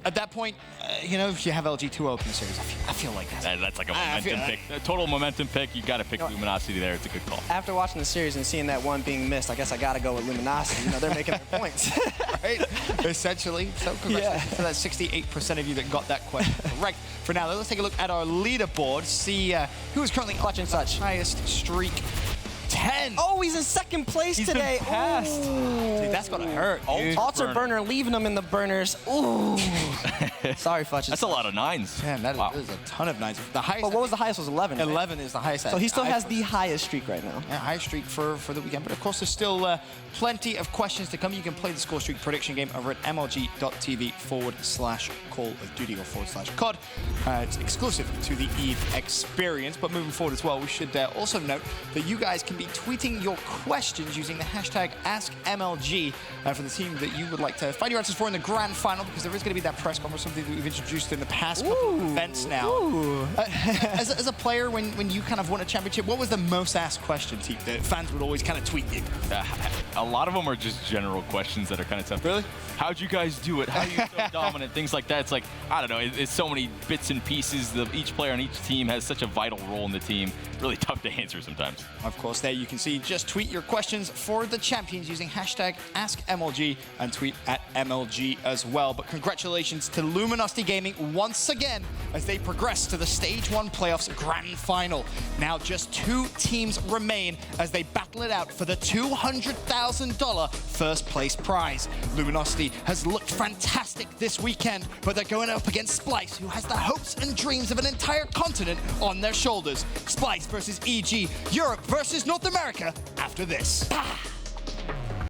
at that point, you know, if you have LG 2 open the series, I feel like that's like a momentum pick. A total momentum pick. You got to pick Luminosity there. It's a good call. After watching the series and seeing that one being missed, I guess I got to go with Luminosity. You know, they're making their points. Right? Essentially. So congratulations to that 68% of you that got that question correct. For now, let's take a look at our leaderboard, see who is currently clutching such highest streak. 10. Oh, he's in second place today. Passed. Dude, that's gonna hurt. Alter burner leaving him in the burners. Ooh. Sorry, Futch. That's a lot of 9s. Man, that is a ton of 9s. The highest. But what was the highest? Was 11. 11 is the highest. So he still has the highest streak right now. Yeah, highest streak for the weekend. But of course, there's still plenty of questions to come. You can play the score streak prediction game over at mlg.tv/Call of Duty or /COD. It's exclusive to the EVE experience. But moving forward as well, we should also note that you guys can be tweeting your questions using the hashtag AskMLG for the team that you would like to find your answers for in the grand final, because there is going to be that press conference, something that we've introduced in the past couple of events now. As a player, when you kind of won a championship, what was the most asked question, Teep, that fans would always kind of tweet you? A lot of them are just general questions that are kind of tough. Really? How'd you guys do it? How are you so dominant? Things like that. It's like, I don't know, it's so many bits and pieces. Each player on each team has such a vital role in the team. Really tough to answer sometimes. Of course, there you can see, just tweet your questions for the champions using hashtag AskMLG and tweet at MLG as well. But congratulations to Luminosity Gaming once again as they progress to the Stage 1 Playoffs Grand Final. Now just 2 teams remain as they battle it out for the $200,000 first place prize. Luminosity has looked fantastic this weekend, but they're going up against Splice, who has the hopes and dreams of an entire continent on their shoulders. Splice versus EG, Europe versus North America after this.